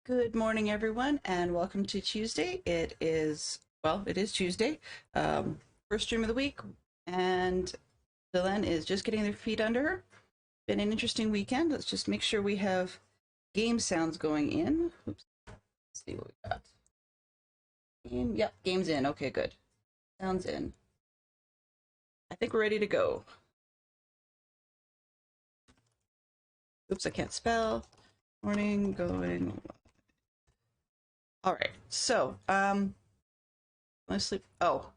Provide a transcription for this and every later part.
Good morning, everyone, and welcome to Tuesday. It is Tuesday, first stream of the week, and Dylan is just getting their feet under her. Been an interesting weekend. Let's just make sure we have game sounds going in. Oops. Let's see what we got. Yep, game's in. Okay, good. Sounds in. I think we're ready to go. Oops, I can't spell. Morning, going. All right, so, let's sleep. Oh,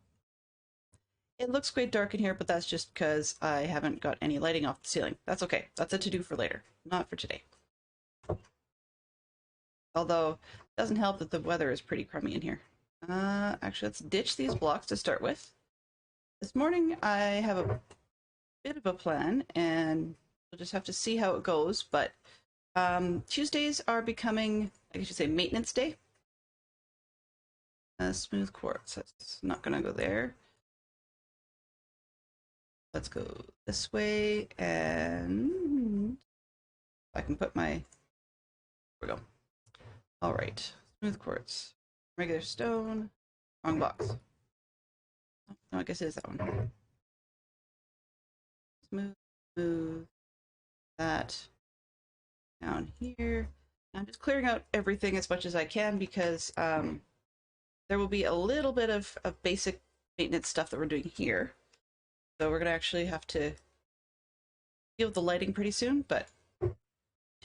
it looks quite dark in here, but that's just because I haven't got any lighting off the ceiling. That's okay. That's a to-do for later, not for today. Although, it doesn't help that the weather is pretty crummy in here. Actually, let's ditch these blocks to start with. This morning, I have a bit of a plan, and we'll just have to see how it goes, but Tuesdays are becoming, I guess you say, maintenance day. Smooth quartz. That's not going to go there. Let's go this way, and I can put my, there we go. All right, smooth quartz, regular stone, wrong box. Oh, no, I guess it is that one. Smooth that down here. I'm just clearing out everything as much as I can because there will be a little bit of basic maintenance stuff that we're doing here. So we're gonna actually have to deal with the lighting pretty soon, but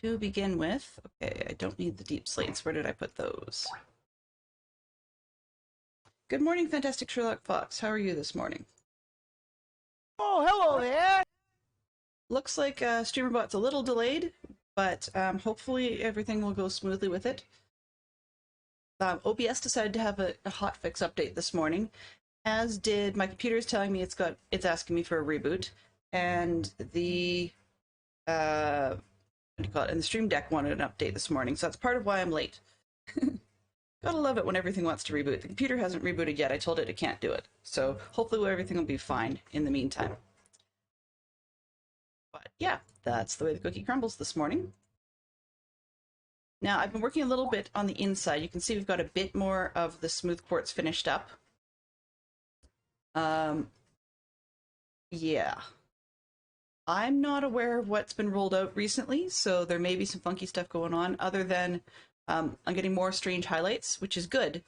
to begin with, okay, I don't need the deep slates. Where did I put those? Good morning, Fantastic Sherlock Fox. How are you this morning? Oh, hello there. Looks like StreamerBot's a little delayed, but hopefully everything will go smoothly with it. OBS decided to have a hotfix update this morning, as did my computer is telling me it's asking me for a reboot, and the what do you call it? And the Stream Deck wanted an update this morning, so that's part of why I'm late. Gotta love it when everything wants to reboot. The computer hasn't rebooted yet. I told it can't do it, so hopefully everything will be fine in the meantime. But yeah, that's the way the cookie crumbles this morning. Now, I've been working a little bit on the inside. You can see we've got a bit more of the smooth quartz finished up. Yeah. I'm not aware of what's been rolled out recently, so there may be some funky stuff going on, other than I'm getting more strange highlights, which is good.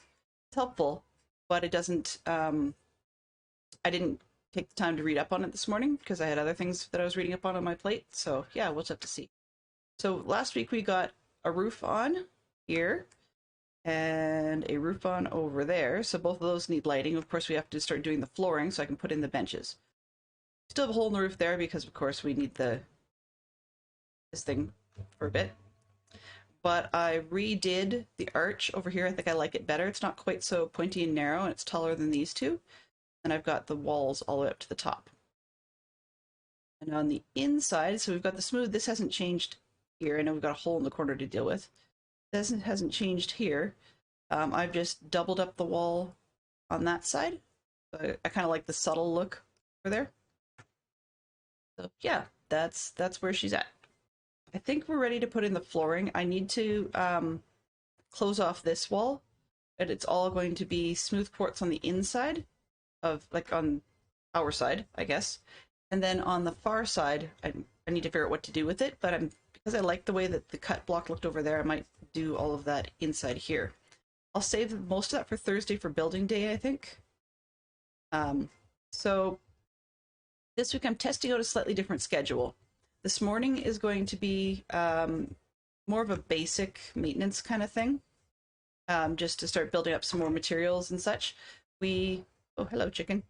It's helpful, but it doesn't... I didn't take the time to read up on it this morning because I had other things that I was reading up on my plate, so yeah, we'll just have to see. So last week we got a roof on here, and a roof on over there. So both of those need lighting. Of course, we have to start doing the flooring so I can put in the benches. Still have a hole in the roof there because, of course, we need this thing for a bit. But I redid the arch over here. I think I like it better. It's not quite so pointy and narrow, and it's taller than these two. And I've got the walls all the way up to the top. And on the inside, so we've got the smooth. This hasn't changed here. I know we've got a hole in the corner to deal with. This hasn't changed here. I've just doubled up the wall on that side. So I kind of like the subtle look over there. So yeah, that's where she's at. I think we're ready to put in the flooring. I need to close off this wall, and it's all going to be smooth quartz on the inside of, like, on our side, I guess. And then on the far side, I need to figure out what to do with it, but because I like the way that the cut block looked over there, I might do all of that inside here. I'll save most of that for Thursday for building day, I think. So this week I'm testing out a slightly different schedule. This morning is going to be more of a basic maintenance kind of thing, just to start building up some more materials and such. Oh, hello, chicken.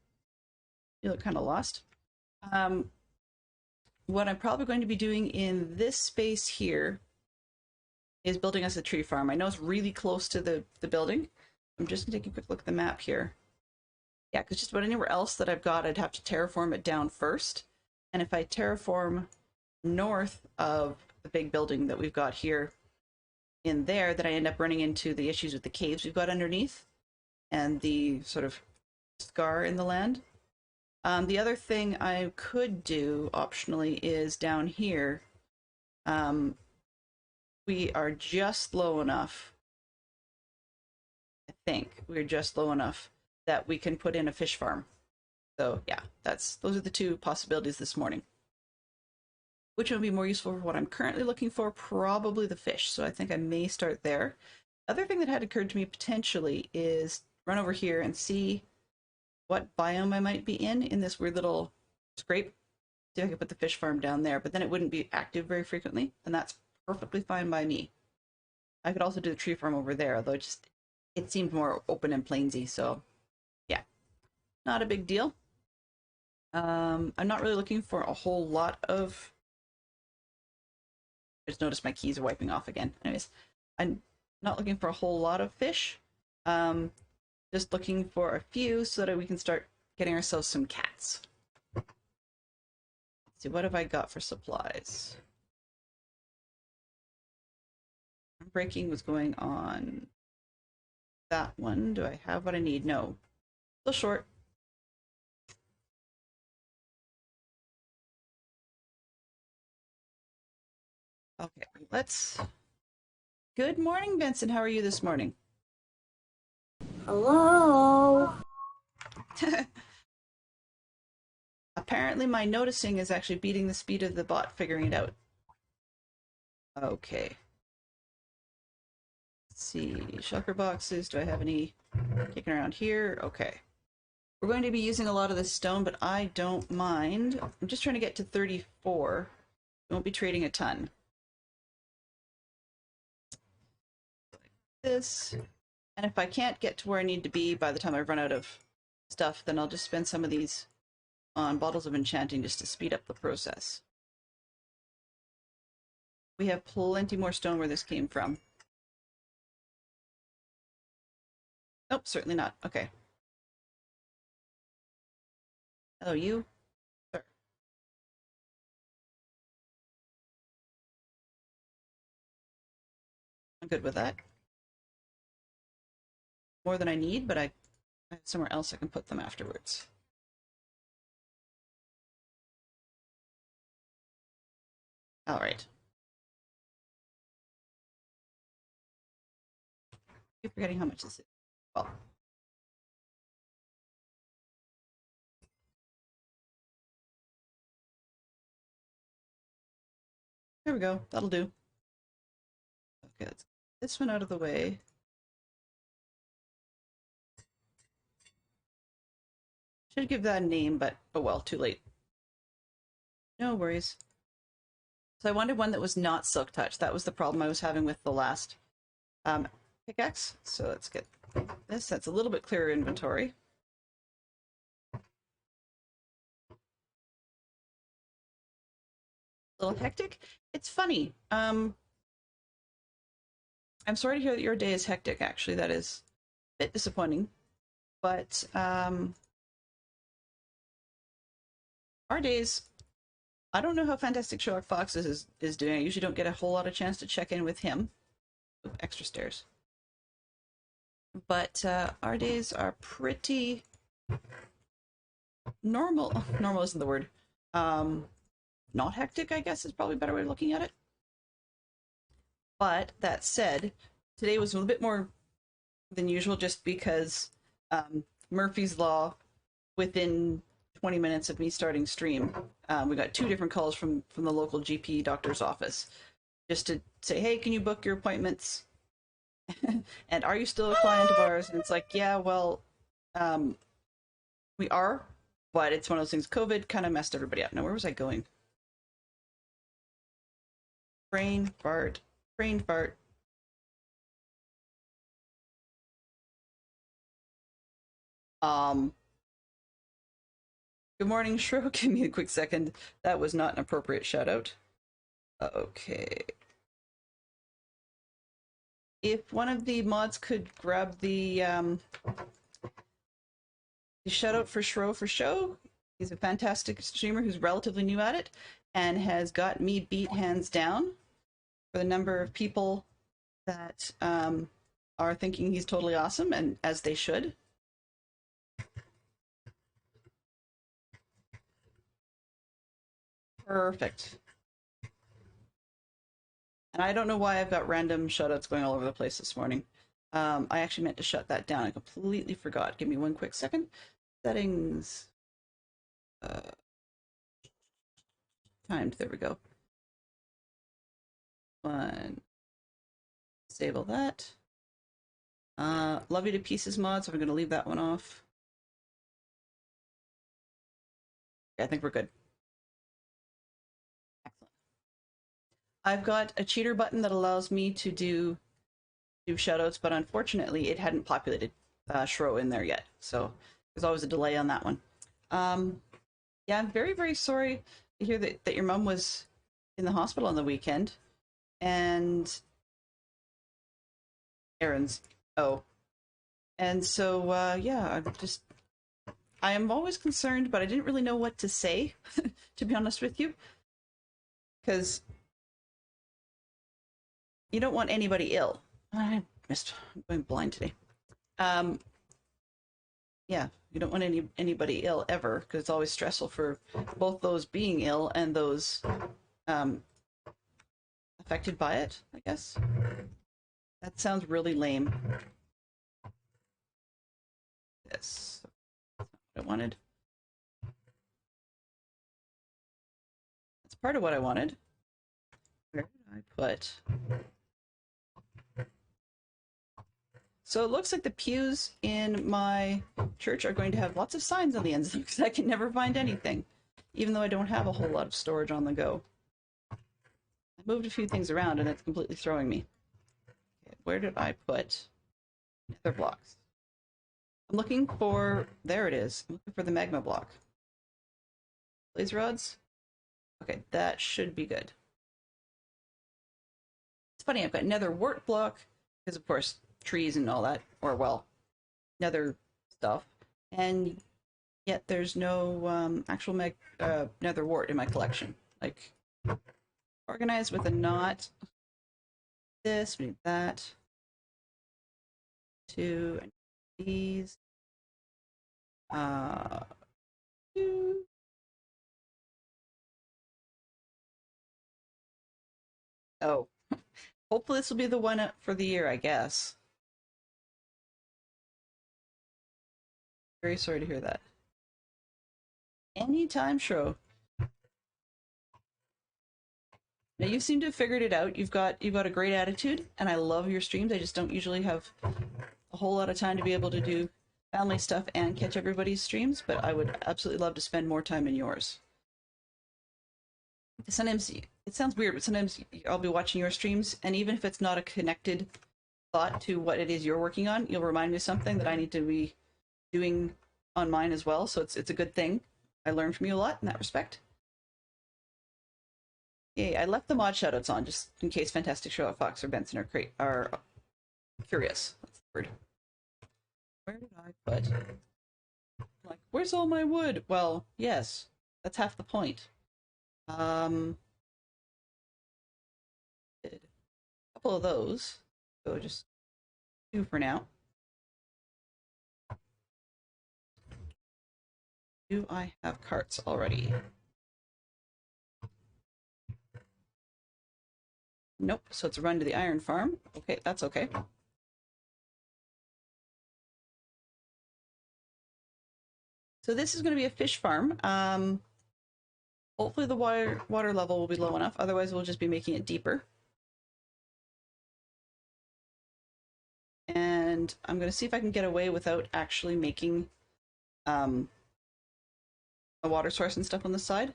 You look kind of lost. What I'm probably going to be doing in this space here is building us a tree farm. I know it's really close to the building. I'm just gonna take a quick look at the map here. Yeah, because just about anywhere else that I've got, I'd have to terraform it down first. And if I terraform north of the big building that we've got here in there, then I end up running into the issues with the caves we've got underneath and the sort of scar in the land. The other thing I could do optionally is down here. We are just low enough think we're just low enough that we can put in a fish farm. So yeah, those are the two possibilities this morning. Which one would be more useful for what I'm currently looking for? Probably the fish. So I think I may start there. Other thing that had occurred to me potentially is run over here and see what biome I might be in this weird little scrape. See if I could put the fish farm down there, but then it wouldn't be active very frequently, and that's perfectly fine by me. I could also do the tree farm over there, although it seemed more open and plainsy, so yeah, not a big deal. I'm not really looking for a whole lot of... I just noticed my keys are wiping off again. Anyways, I'm not looking for a whole lot of fish. Just looking for a few so that we can start getting ourselves some cats. Let's see, what have I got for supplies? Breaking was going on that one. Do I have what I need? No. Still short. Okay, let's... Good morning, Vincent. How are you this morning? Hello? Apparently my noticing is actually beating the speed of the bot figuring it out. Okay. Let's see, shulker boxes. Do I have any kicking around here? Okay. We're going to be using a lot of this stone, but I don't mind. I'm just trying to get to 34. Won't be trading a ton. Like this. And if I can't get to where I need to be by the time I run out of stuff, then I'll just spend some of these on bottles of enchanting just to speed up the process. We have plenty more stone where this came from. Nope, certainly not. Okay. Hello, you. Sir. I'm good with that. More than I need, but I have somewhere else I can put them afterwards. All right. Keep forgetting how much this is. Well. There we go. That'll do. Okay, let's get this one out of the way. Should give that a name, but oh well, too late. No worries. So I wanted one that was not silk touch. That was the problem I was having with the last pickaxe. So let's get this. That's a little bit clearer inventory. A little hectic. It's funny. I'm sorry to hear that your day is hectic, actually. That is a bit disappointing. But our days, I don't know how Fantastic Sherlock Fox is doing. I usually don't get a whole lot of chance to check in with him. Ooh, extra stairs. But our days are pretty normal. Normal isn't the word. Not hectic, I guess, is probably a better way of looking at it. But that said, today was a little bit more than usual just because Murphy's Law, within 20 minutes of me starting stream, we got 2 different calls from the local GP doctor's office just to say, hey, can you book your appointments? And are you still a client of ours? And it's like, yeah, well, we are, but it's one of those things. COVID kind of messed everybody up. Now, where was I going? Brain fart. Brain fart. Good morning, Shro. Give me a quick second. That was not an appropriate shout out. Okay. If one of the mods could grab the shout out for Shro for show. He's a fantastic streamer who's relatively new at it and has got me beat hands down for the number of people that are thinking he's totally awesome, and as they should. Perfect. And I don't know why I've got random shoutouts going all over the place this morning. I actually meant to shut that down. I completely forgot. Give me one quick second. Settings. Timed. There we go. One. Disable that. Love You to Pieces mod, so I'm going to leave that one off. I think we're good. Excellent. I've got a cheater button that allows me to do shoutouts, but unfortunately it hadn't populated Shro in there yet, so there's always a delay on that one. Yeah, I'm very, very sorry to hear that your mom was in the hospital on the weekend, and errands. Oh, and so yeah, I am always concerned, but I didn't really know what to say, to be honest with you, because you don't want anybody ill. I'm going blind today. Yeah, you don't want anybody ill ever, because it's always stressful for both those being ill and those affected by it, I guess. That sounds really lame. Yes, that's not what I wanted. That's part of what I wanted. Where did I put? So it looks like the pews in my church are going to have lots of signs on the ends because I can never find anything, even though I don't have a whole lot of storage on the go. I moved a few things around and it's completely throwing me. Okay, where did I put nether blocks? I'm looking for, there it is. I'm looking for the magma block. Blaze rods? Okay, that should be good. It's funny, I've got nether wart block, because of course trees and all that, or well, nether stuff, and yet there's no actual nether wart in my collection. Like, organized with a knot. This, we need that. Two, and these. Two. Oh, hopefully this will be the one for the year, I guess. Very sorry to hear that. Anytime, Shro. Now you seem to have figured it out. You've got a great attitude, and I love your streams. I just don't usually have a whole lot of time to be able to do family stuff and catch everybody's streams, but I would absolutely love to spend more time in yours. Sometimes it sounds weird, but sometimes I'll be watching your streams, and even if it's not a connected thought to what it is you're working on, you'll remind me of something that I need to be doing on mine as well. So it's a good thing. I learned from you a lot in that respect. Yay, I left the mod shoutouts on just in case Fantastic Show, Fox, or Benson are curious. That's the word. Where did I put? Like, where's all my wood? Well, yes, that's half the point. A couple of those. So just 2 for now. Do I have carts already? Nope, so it's a run to the iron farm. Okay, that's okay. So this is going to be a fish farm. Hopefully the water level will be low enough, otherwise we'll just be making it deeper. And I'm going to see if I can get away without actually making a water source and stuff on the side.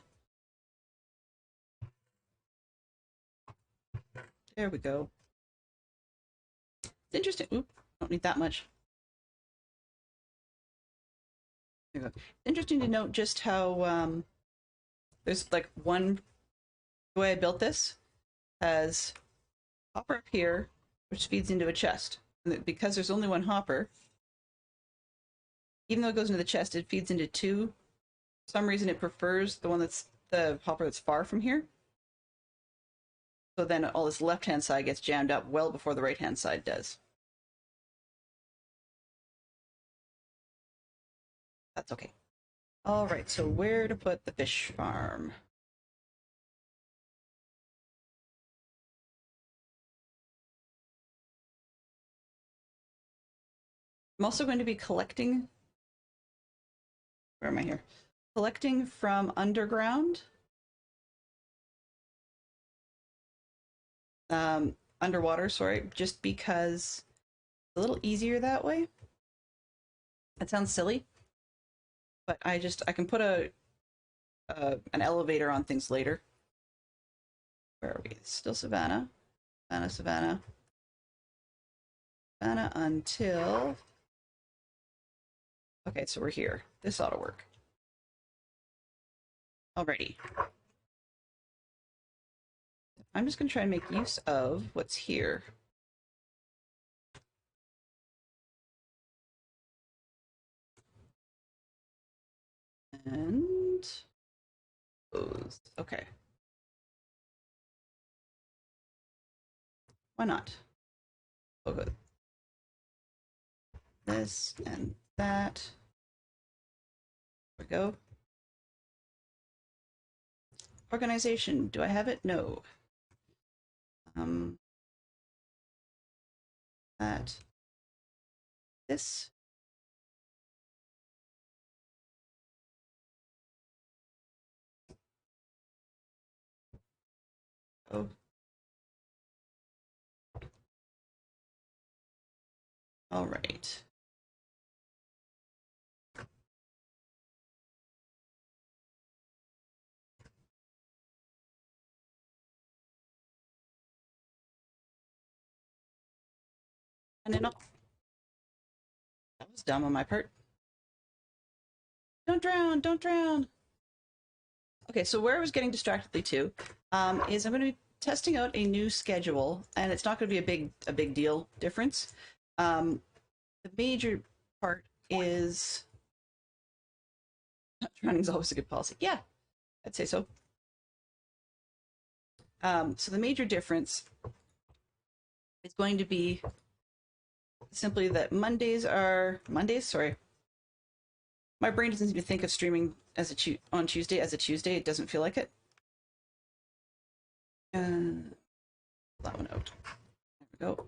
There we go. It's interesting. Oop, don't need that much. There we go. It's interesting to note just how there's like the way I built this has hopper up here, which feeds into a chest. And because there's only one hopper, even though it goes into the chest, it feeds into 2. For some reason, it prefers the hopper that's far from here. So then all this left-hand side gets jammed up well before the right-hand side does. That's okay. All right, so where to put the fish farm? I'm also going to be collecting. Where am I here? Collecting from underground. Underwater, sorry, just because it's a little easier that way. It sounds silly, but I can put an elevator on things later. Where are we? Still Savannah. Savannah until... Okay, so we're here. This ought to work. Alrighty. I'm just going to try and make use of what's here. And... closed. Okay. Why not? Oh, good. This and that. There we go. Organization. Do I have it? No. That. This. Oh. All right. And then that was dumb on my part. Don't drown, don't drown. Okay, so where I was getting distractedly to is I'm going to be testing out a new schedule, and it's not going to be a big deal difference. The major part is drowning is always a good policy. Yeah, I'd say so. So the major difference is going to be simply that Mondays, sorry. My brain doesn't seem to think of streaming as on Tuesday as a Tuesday. It doesn't feel like it. That one out. There we go.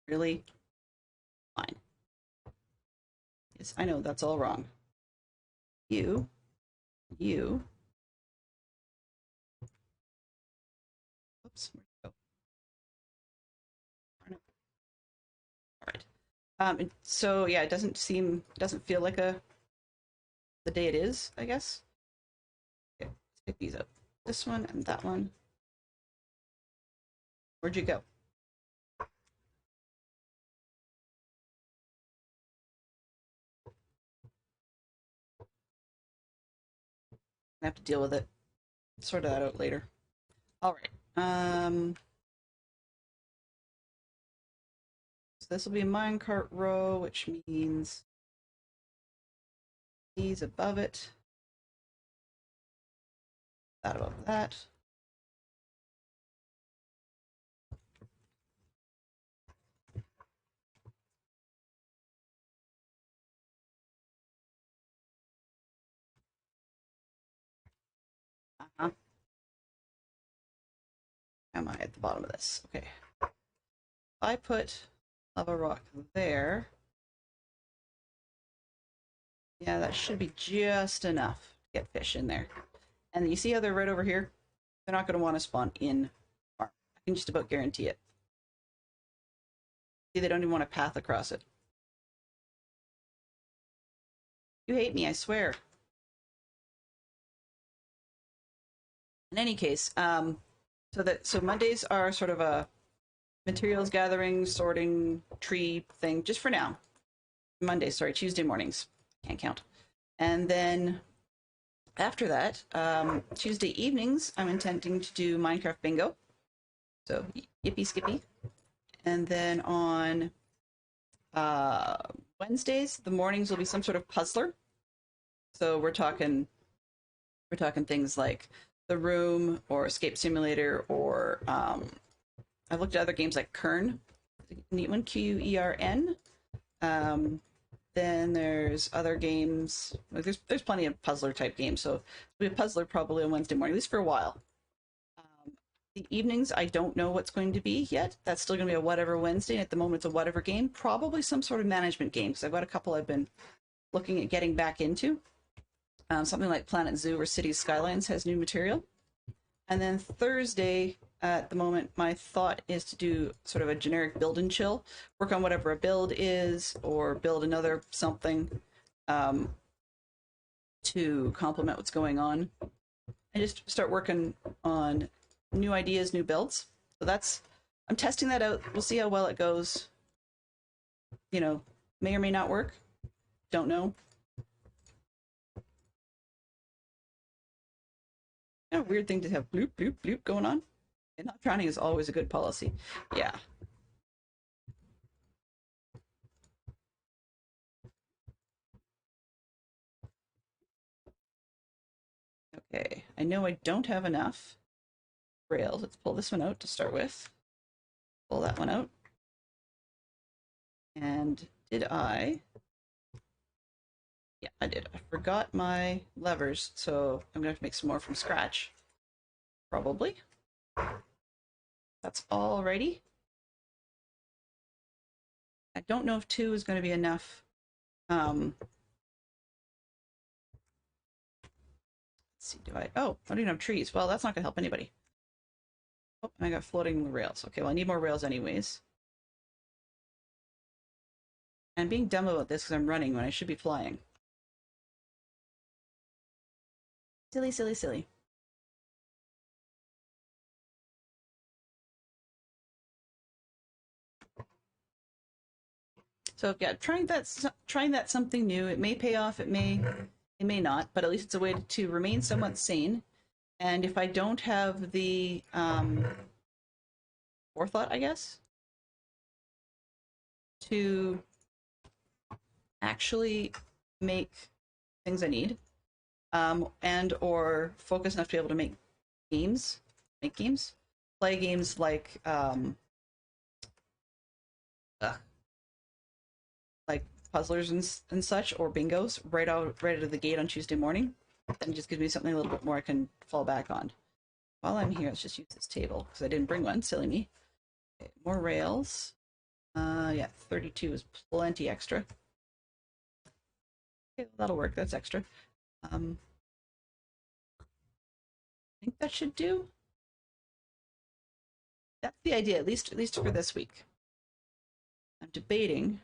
Really? Fine. Yes, I know that's all wrong. You. Oops. Where'd it go? All right. So yeah, it doesn't feel like the day it is, I guess. Okay, let's pick these up. This one and that one. Where'd you go? I have to deal with it. Sort that out later. All right. So this will be a minecart row, which means these above it. That above that. Am I at the bottom of this? Okay. I put lava rock there. Yeah, that should be just enough to get fish in there. And you see how they're right over here? They're not going to want to spawn in farm. I can just about guarantee it. See, they don't even want to path across it. You hate me, I swear. In any case, so Mondays are sort of a materials gathering, sorting, tree thing, just for now. Tuesday mornings. Can't count. And then after that, Tuesday evenings, I'm intending to do Minecraft bingo. So yippee skippy. And then on Wednesdays, the mornings will be some sort of puzzler. So we're talking things like The Room or Escape Simulator, or I've looked at other games like Kern, neat one, Qern. Then there's other games. There's plenty of puzzler type games, so we'll be a puzzler probably on Wednesday morning, at least for a while. The evenings, I don't know what's going to be yet. That's still going to be a whatever Wednesday. At the moment, it's a whatever game. Probably some sort of management game, because I've got a couple I've been looking at getting back into. Something like Planet Zoo or Cities Skylines has new material. And then Thursday, at the moment, my thought is to do sort of a generic build and chill, work on whatever a build is, or build another something to complement what's going on, and just start working on new ideas, new builds. So I'm testing that out. We'll see how well it goes. You know, may or may not work. Don't know. A weird thing to have bloop, bloop, bloop going on. And not drowning is always a good policy. Yeah. Okay, I know I don't have enough rails. Let's pull this one out to start with. Pull that one out. And did I? Yeah, I did. I forgot my levers, so I'm gonna have to make some more from scratch. Probably. That's all righty. I don't know if 2 is going to be enough. Let's see, I don't even have trees. Well, that's not going to help anybody. Oh, and I got floating rails. Okay, well, I need more rails anyways. And I'm being dumb about this because I'm running when I should be flying. Silly, silly, silly. So yeah, trying that something new. It may pay off. It may not. But at least it's a way to remain somewhat sane. And if I don't have the forethought, I guess, to actually make things I need, and or focus enough to be able to make games, play games like puzzlers and such, or bingos right out of the gate on Tuesday morning. Then it just gives me something a little bit more I can fall back on. While I'm here, let's just use this table because I didn't bring one. Silly me. Okay, more rails. Yeah, 32 is plenty extra. Okay, that'll work. That's extra. I think that should do. That's the idea, at least for this week. I'm debating.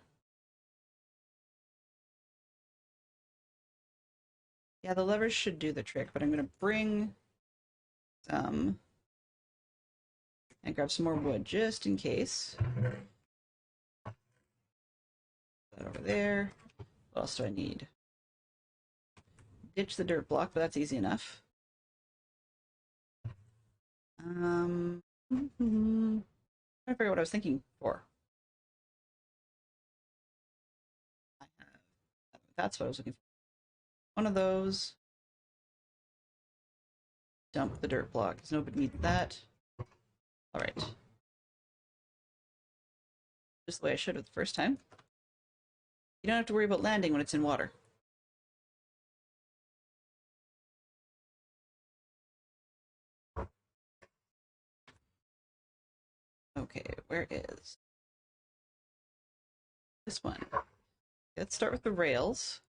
Yeah, the levers should do the trick, but I'm going to bring some and grab some more wood just in case. Put that over there. What else do I need? Ditch the dirt block, but that's easy enough. I'm trying to figure out what I was thinking for. That's what I was looking for. One of those. Dump the dirt block, because nobody needs that. All right. Just the way I should have the first time. You don't have to worry about landing when it's in water. Okay, where is this one? Let's start with the rails.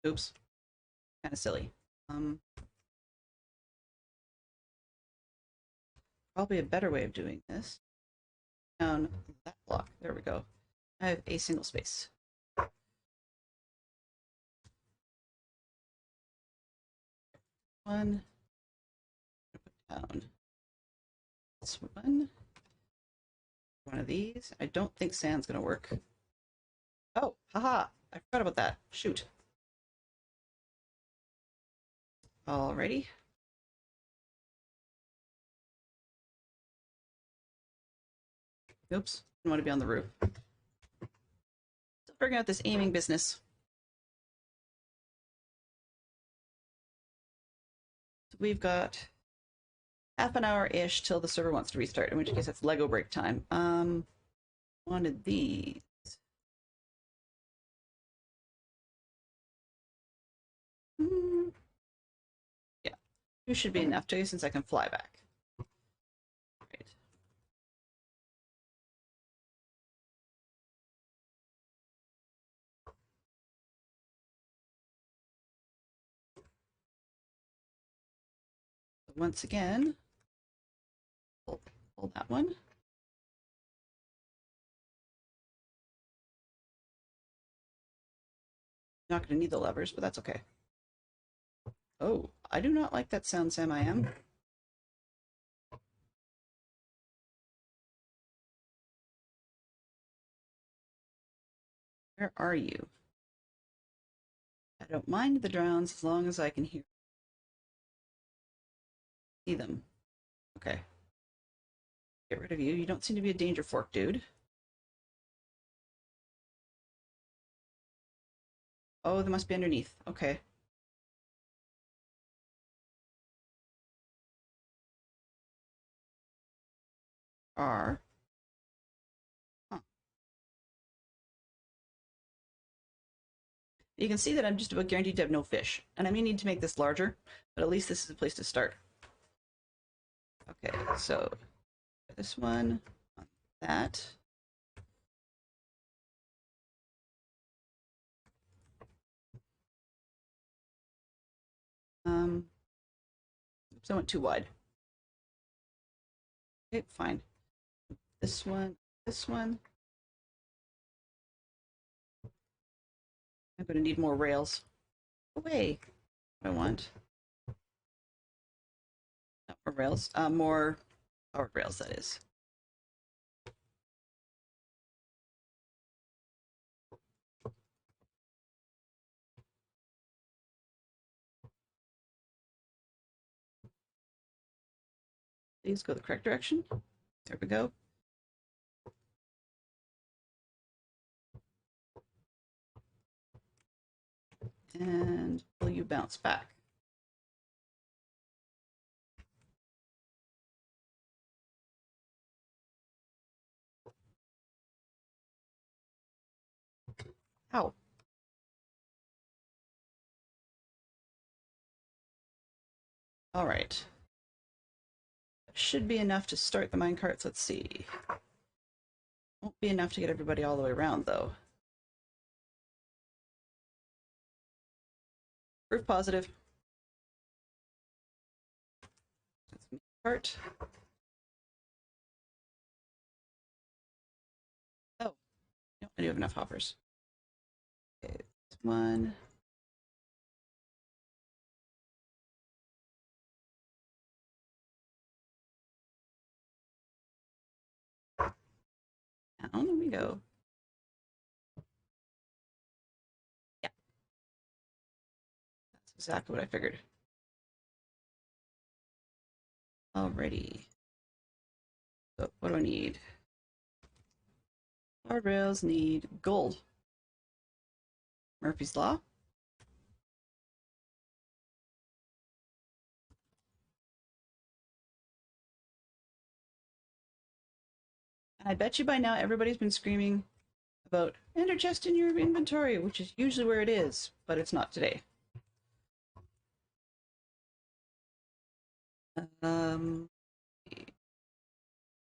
Oops, kind of silly. Probably a better way of doing this. Down that block. There we go. I have a single space. One. Put down this one. One of these. I don't think sand's gonna work. Oh, haha! I forgot about that. Shoot. Alrighty. Oops, I want to be on the roof. Still figuring out this aiming business. So we've got half an hour-ish till the server wants to restart, in which case it's Lego break time. Wanted these. Mm, yeah, 2 should be enough today since I can fly back. Right. So once again, pull that one. Not going to need the levers, but that's okay. Oh, I do not like that sound, Sam. I am. Where are you? I don't mind the drowns as long as I can see them. Okay. Get rid of you. You don't seem to be a danger fork, dude. Oh, they must be underneath. Okay. Are. Huh. You can see that I'm just about guaranteed to have no fish. And I may need to make this larger, but at least this is a place to start. Okay, so this one, that. Oops, I went too wide. Okay, fine. This one, this one. I'm going to need more rails. Away. What I want. Not more rails. More powered rails, that is. Please go the correct direction. There we go. And will you bounce back? Ow. All right. Should be enough to start the minecarts. Let's see. Won't be enough to get everybody all the way around, though. Proof positive. That's the part. Oh, no, I do have enough hoppers. Okay, this one. Down, there we go. Yeah. That's exactly what I figured. Alrighty. So what do I need? Guardrails need gold. Murphy's Law. And I bet you by now everybody's been screaming about enter chest in your inventory, which is usually where it is, but it's not today. Um,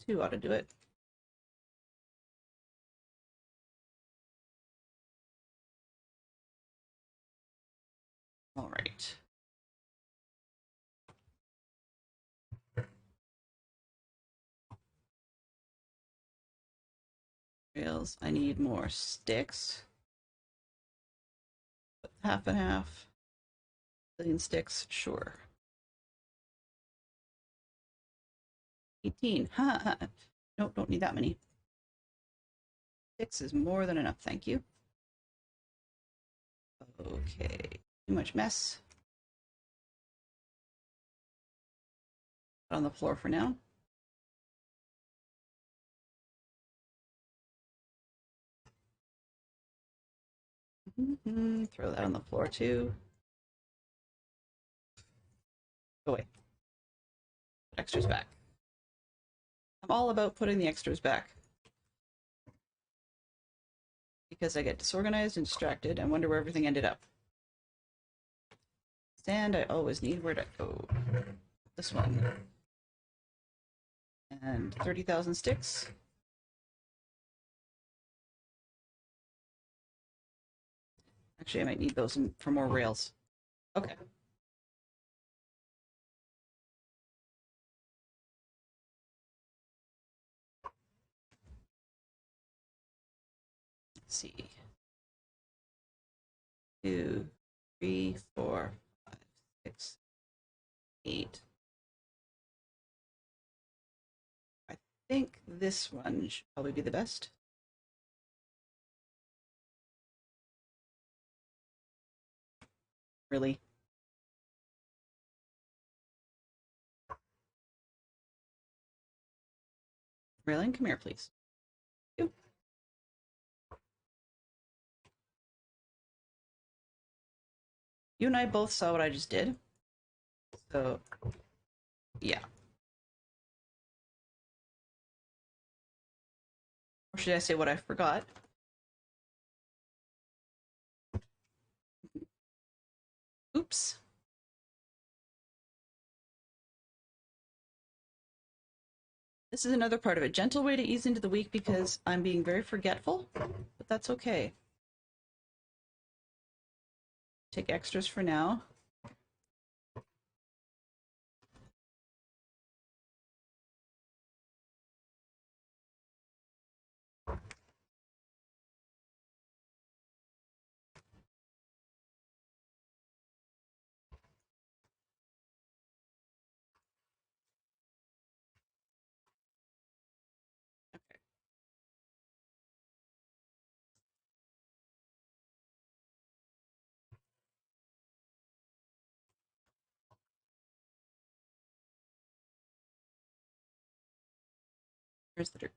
2 ought to do it. All right. Rails. I need more sticks. Half and half. Billion sticks, sure. 18. Ha! Nope, don't need that many. 6 is more than enough, thank you. Okay, too much mess. On the floor for now. Throw that on the floor too. Go away. Put extras back. I'm all about putting the extras back. Because I get disorganized and distracted and wonder where everything ended up. Sand I always need. Where'd I go? This one. And 30,000 sticks. Actually, I might need those for more rails. Okay. Let's see. 2, 3, 4, 5, 6, 8. I think this one should probably be the best. Really? Raylan, come here, please. You. You and I both saw what I just did. So, yeah. Or should I say what I forgot? Oops. This is another part of it. Gentle way to ease into the week because I'm being very forgetful, but that's okay. Take extras for now. Okay. Here's the dirt.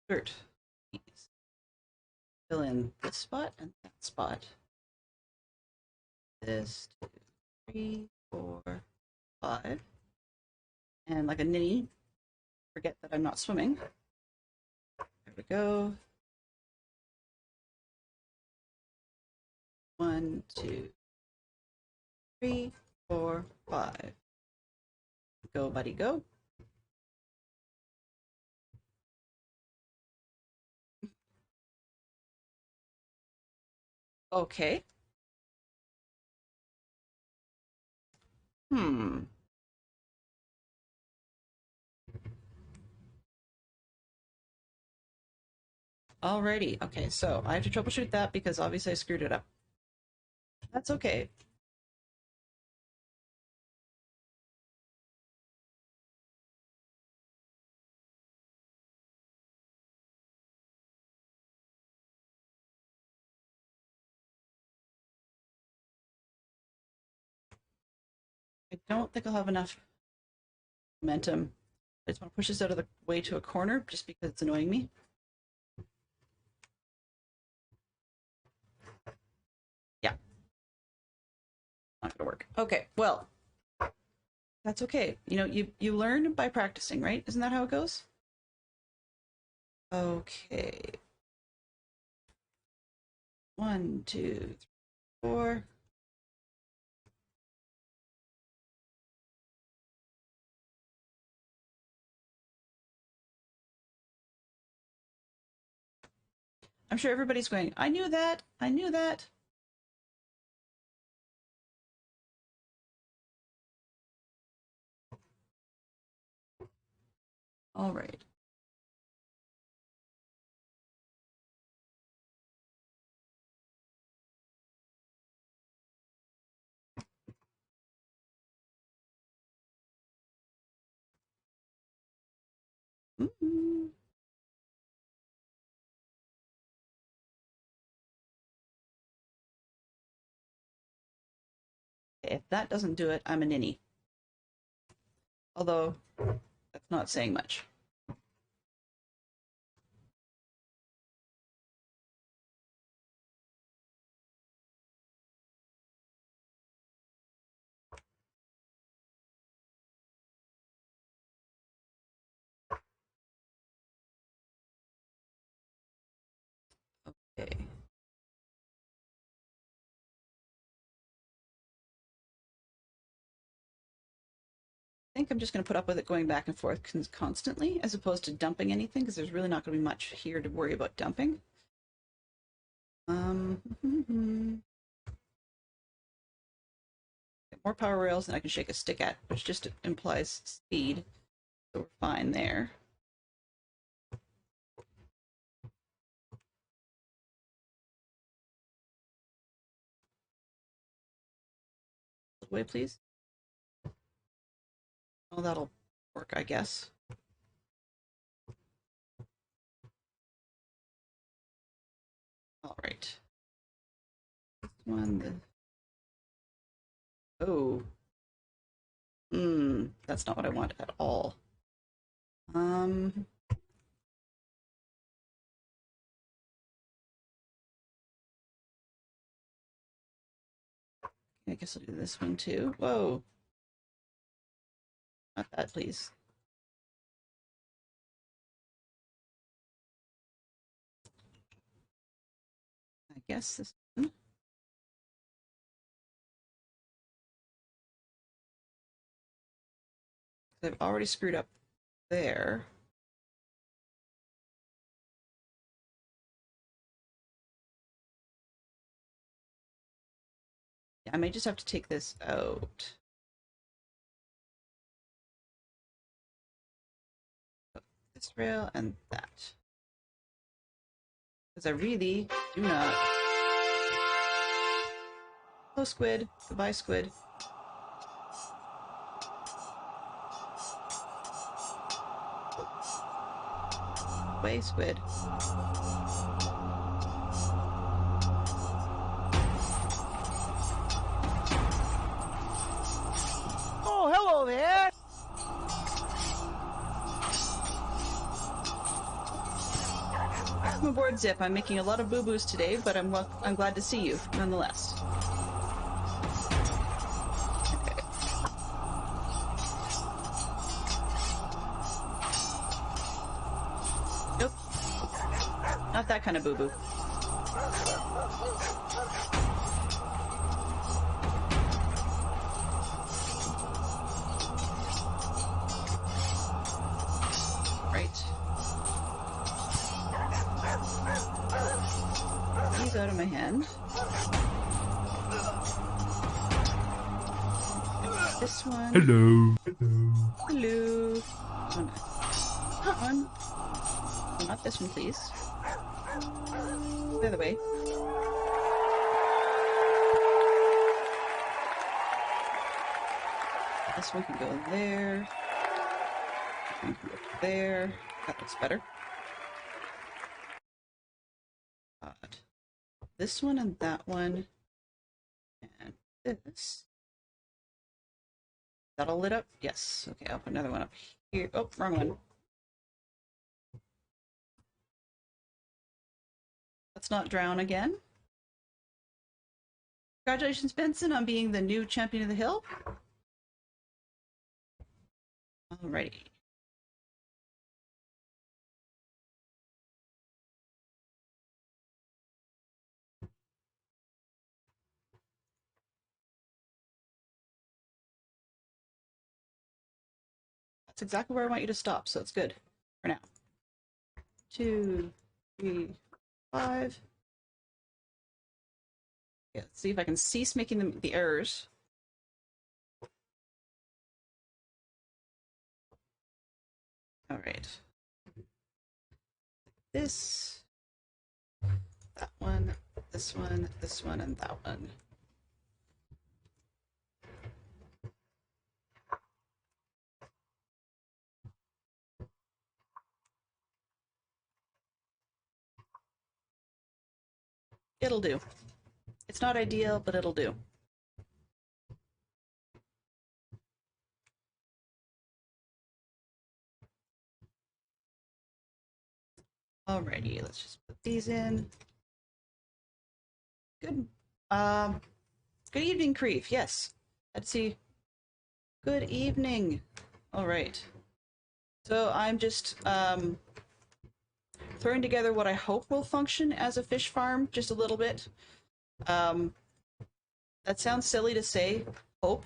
Dirt. Please. Fill in this spot and that spot. This, 2, 3, 4, 5. And like a ninny, forget that I'm not swimming. There we go. 1, 2, 3, 4, 5. Go, buddy, go. Okay. Hmm. Alrighty. Okay, so I have to troubleshoot that because obviously I screwed it up. That's okay. I don't think I'll have enough momentum. I just want to push this out of the way to a corner just because it's annoying me. Yeah. Not gonna work. Okay, well, that's okay. You know, you learn by practicing, right? Isn't that how it goes? Okay. 1, 2, 3, 4. I'm sure everybody's going, I knew that. I knew that. All right. Mm-hmm. If that doesn't do it, I'm a ninny. Although, that's not saying much. Okay. think I'm just going to put up with it going back and forth constantly, as opposed to dumping anything, because there's really not going to be much here to worry about dumping. Get more power rails than I can shake a stick at, which just implies speed, so we're fine there. Way, please. Oh, that'll work, I guess. All right. This one. Oh. That's not what I want at all. I guess I'll do this one too. Whoa. Not that, please. I guess this one. I've already screwed up there. Yeah, I may just have to take this out. This rail and that. Because I really do not. Hello, squid. Goodbye, squid. Way, squid. Oh, hello there. Welcome aboard, Zip. I'm making a lot of boo-boos today, but I'm glad to see you, nonetheless. Okay. Nope. Not that kind of boo-boo. Right. These out of my hand. This one. Hello. Hello. That one. Oh, not this one, please. The other way. This one can go there. This one can go there. That looks better. God. This one and that one. And this. That all lit up? Yes. Okay, I'll put another one up here. Oh, wrong one. Let's not drown again. Congratulations, Benson, on being the new champion of the hill. Alrighty. That's exactly where I want you to stop, so it's good for now. 2, 3, 5. Yeah, let's see if I can cease making the errors. All right. This, that one, this one, this one, and that one. It'll do. It's not ideal, but it'll do. Alrighty, let's just put these in. Good. Good evening, Creef. Yes. Let's see. Good evening. All right. So I'm just throwing together what I hope will function as a fish farm, just a little bit. That sounds silly to say, hope,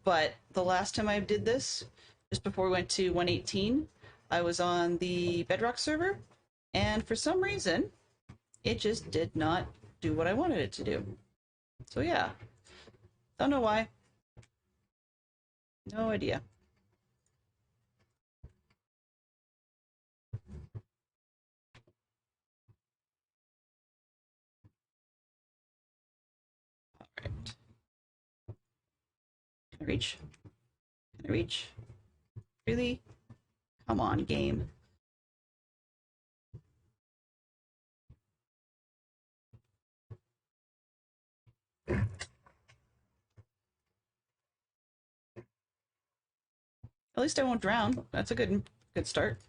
but the last time I did this, just before we went to 118, I was on the Bedrock server, and for some reason, it just did not do what I wanted it to do. So yeah, don't know why. No idea. All right. Can I reach? Can I reach? Really? Come on, game. At least I won't drown. That's a good start.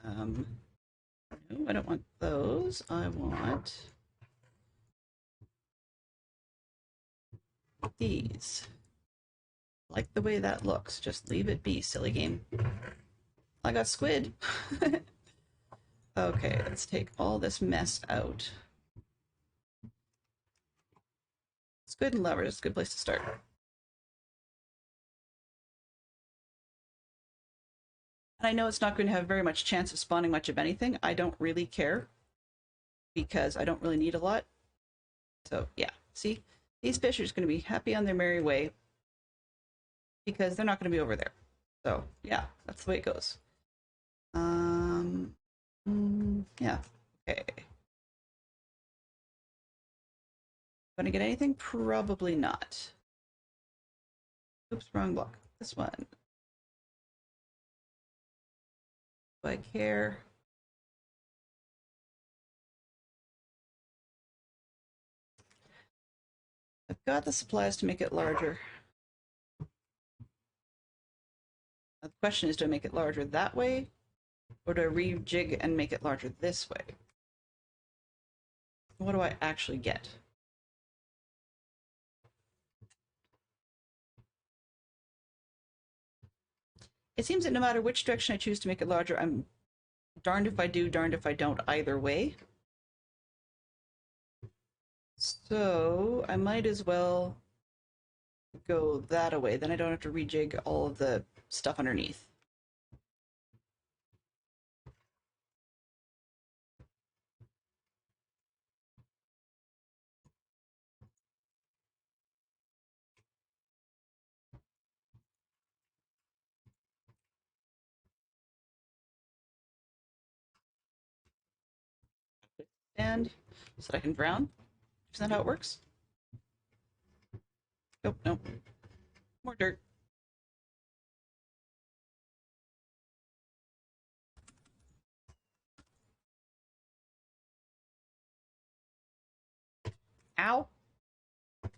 No, I don't want those. I want these. Like the way that looks. Just leave it be, silly game. I got squid. Okay, let's take all this mess out. Squid and levers is a good place to start. And I know it's not going to have very much chance of spawning much of anything. I don't really care because I don't really need a lot. So yeah, see, these fish are just going to be happy on their merry way because they're not going to be over there. So yeah, that's the way it goes. Yeah, okay. Gonna get anything? Probably not. Oops, wrong block. This one. Do I care? I've got the supplies to make it larger. Now, the question is, do I make it larger that way? Or do I rejig and make it larger this way? What do I actually get? It seems that no matter which direction I choose to make it larger, I'm darned if I do, darned if I don't either way. So I might as well go that away. Then I don't have to rejig all of the stuff underneath. And so that I can drown. Isn't that how it works? Nope, nope. More dirt. Ow. What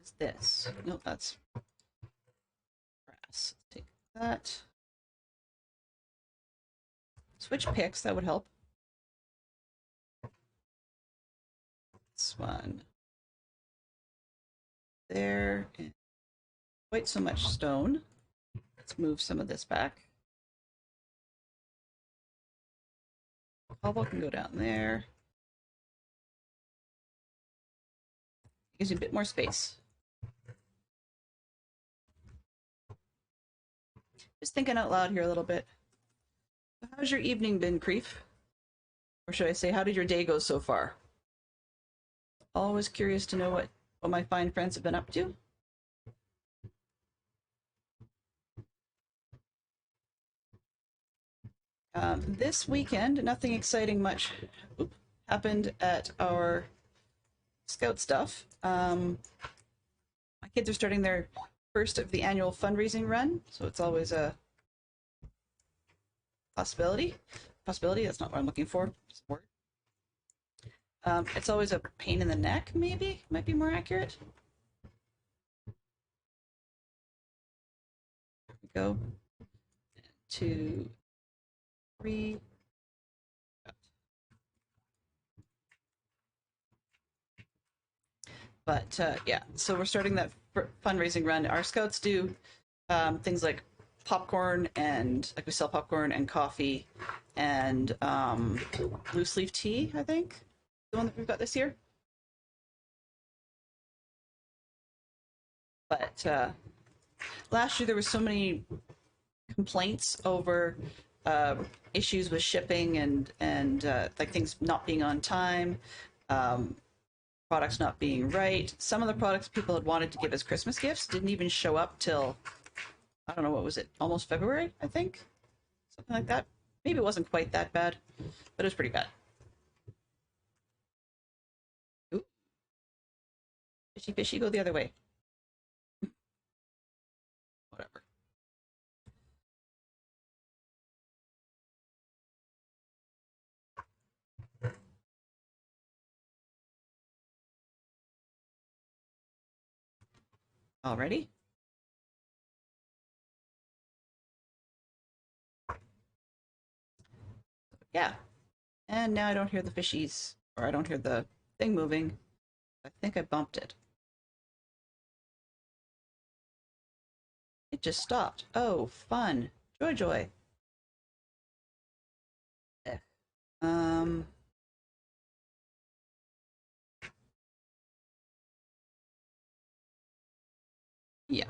is this? Nope, that's grass. Let's take that. Switch picks, that would help. This one. There. And quite so much stone. Let's move some of this back. Cobble can go down there. Gives you a bit more space. Just thinking out loud here a little bit. How's your evening been, Creef? Or should I say, how did your day go so far? Always curious to know what my fine friends have been up to. This weekend, nothing exciting much happened at our scout stuff. My kids are starting their first of the annual fundraising run, so it's always a possibility. Possibility, that's not what I'm looking for. It's a word. It's always a pain in the neck, maybe? Might be more accurate. There we go. 2, 3. But yeah, so we're starting that fundraising run. Our scouts do things like popcorn, and like we sell popcorn and coffee and loose leaf tea, I think, the one that we've got this year. But last year there were so many complaints over uh, issues with shipping and like things not being on time, um, products not being right. Some of the products people had wanted to give as Christmas gifts didn't even show up till, I don't know, what was it, almost February, I think, something like that. Maybe it wasn't quite that bad, but it was pretty bad. Ooh, fishy, fishy, go the other way. Whatever. Already? Yeah. And now I don't hear the fishies, or I don't hear the thing moving. I think I bumped it. It just stopped. Oh, fun. Joy, joy. Eh. Um, yeah.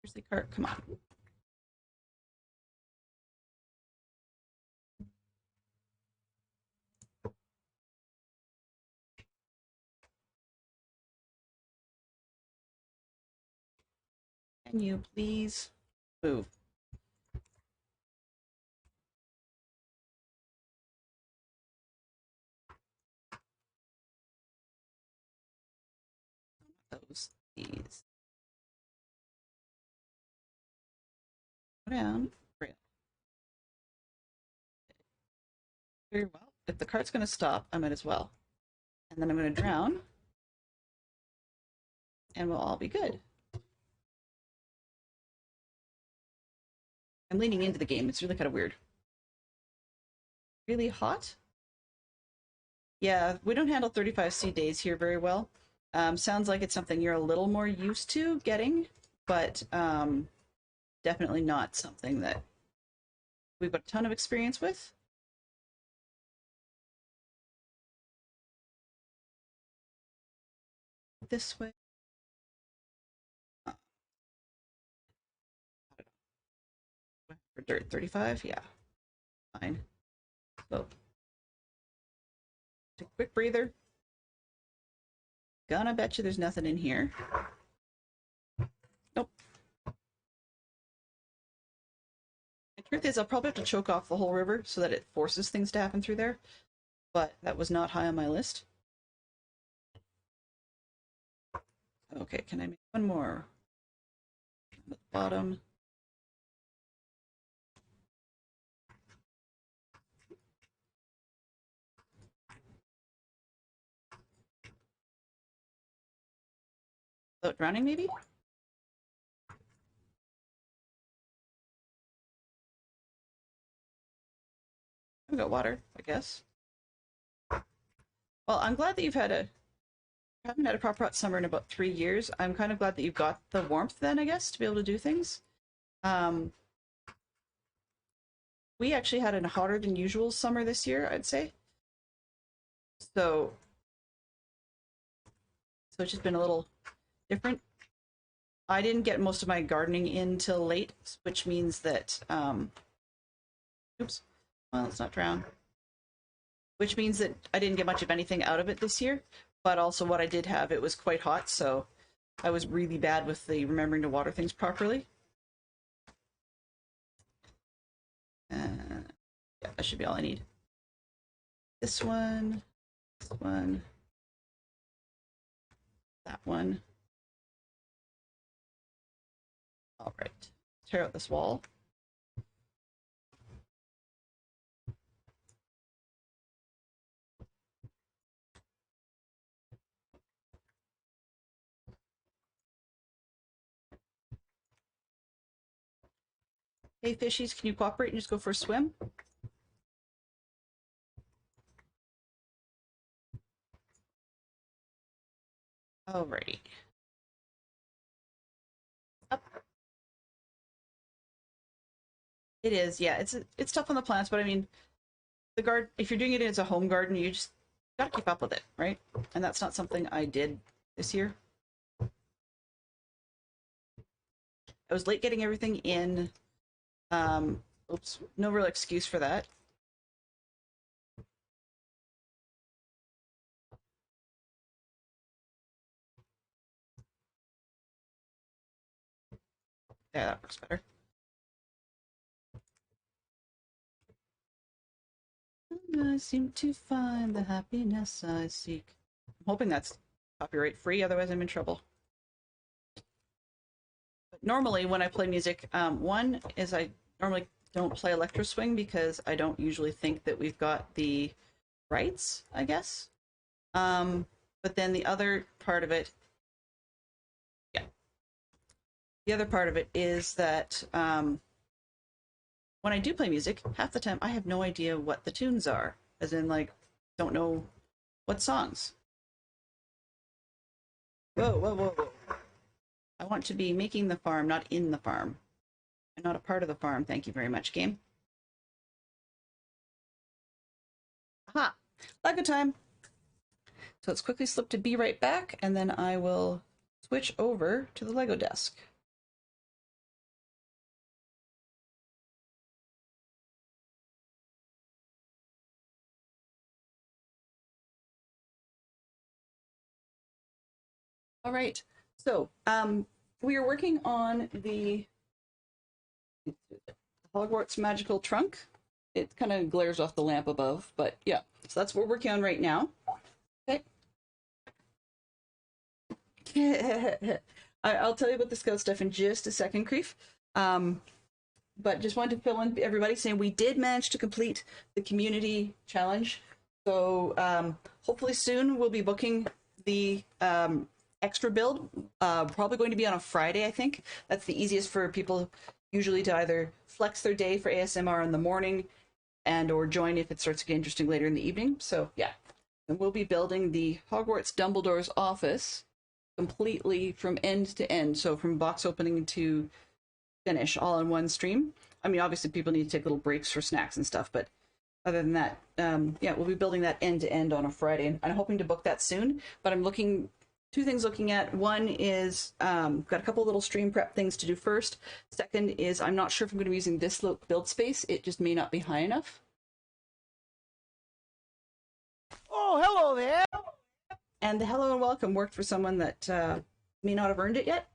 Here's the cart. Come on. Can you please move? Those, these. Go down. Rail. Very well. If the cart's going to stop, I might as well. And then I'm going to drown, and we'll all be good. I'm leaning into the game. It's really kind of weird. Really hot? Yeah, we don't handle 35C days here very well. Sounds like it's something you're a little more used to getting, but definitely not something that we've got a ton of experience with. This way. For dirt, 35? Yeah, fine. So, take a quick breather. Gonna bet you there's nothing in here. Nope. The truth is, I'll probably have to choke off the whole river so that it forces things to happen through there, but that was not high on my list. Okay, can I make one more? At the bottom. Without drowning, maybe? We got water, I guess. Well, I'm glad that you've had a haven't had a proper hot summer in about 3 years. I'm kind of glad that you've got the warmth then, I guess, to be able to do things. Um, we actually had a hotter than usual summer this year, I'd say. So it's just been a little different. I didn't get most of my gardening in till late, which means that oops, well, let's not drown. Which means that I didn't get much of anything out of it this year. But also what I did have, it was quite hot, so I was really bad with the remembering to water things properly. Yeah, that should be all I need. This one, that one. All right, tear out this wall. Hey, fishies, can you cooperate and just go for a swim? Alrighty. Up. It is, yeah. It's tough on the plants, but I mean, the garden. If you're doing it as a home garden, you just gotta keep up with it, right? And that's not something I did this year. I was late getting everything in. Oops, no real excuse for that. Yeah, that works better. I seem to find the happiness I seek. I'm hoping that's copyright free, otherwise I'm in trouble. But normally when I play music, one is I normally don't play electro swing because I don't usually think that we've got the rights, I guess. But then the other part of it, yeah, the other part of it is that when I do play music, half the time I have no idea what the tunes are, as in like don't know what songs. Whoa, whoa, whoa, whoa. I want to be making the farm, not in the farm. I'm not a part of the farm. Thank you very much, game. Aha! Lego time! So let's quickly slip to be right back, and then I will switch over to the Lego desk. All right, so we are working on the Hogwarts Magical Trunk. It kind of glares off the lamp above, but yeah, so that's what we're working on right now. Okay. I'll tell you about the scout stuff in just a second, Creef. But just wanted to fill in everybody saying we did manage to complete the community challenge. So hopefully soon we'll be booking the extra build. Probably going to be on a Friday, I think. That's the easiest for people usually to either flex their day for ASMR in the morning and or join if it starts to get interesting later in the evening. So yeah, and we'll be building the Hogwarts Dumbledore's office completely from end to end. So from box opening to finish all in one stream. I mean, obviously people need to take little breaks for snacks and stuff, but other than that, yeah, we'll be building that end to end on a Friday, and I'm hoping to book that soon. But I'm looking, two things looking at. One is got a couple little stream prep things to do first. Second is I'm not sure if I'm going to be using this build space. It just may not be high enough. Oh, hello there. And the hello and welcome worked for someone that may not have earned it yet.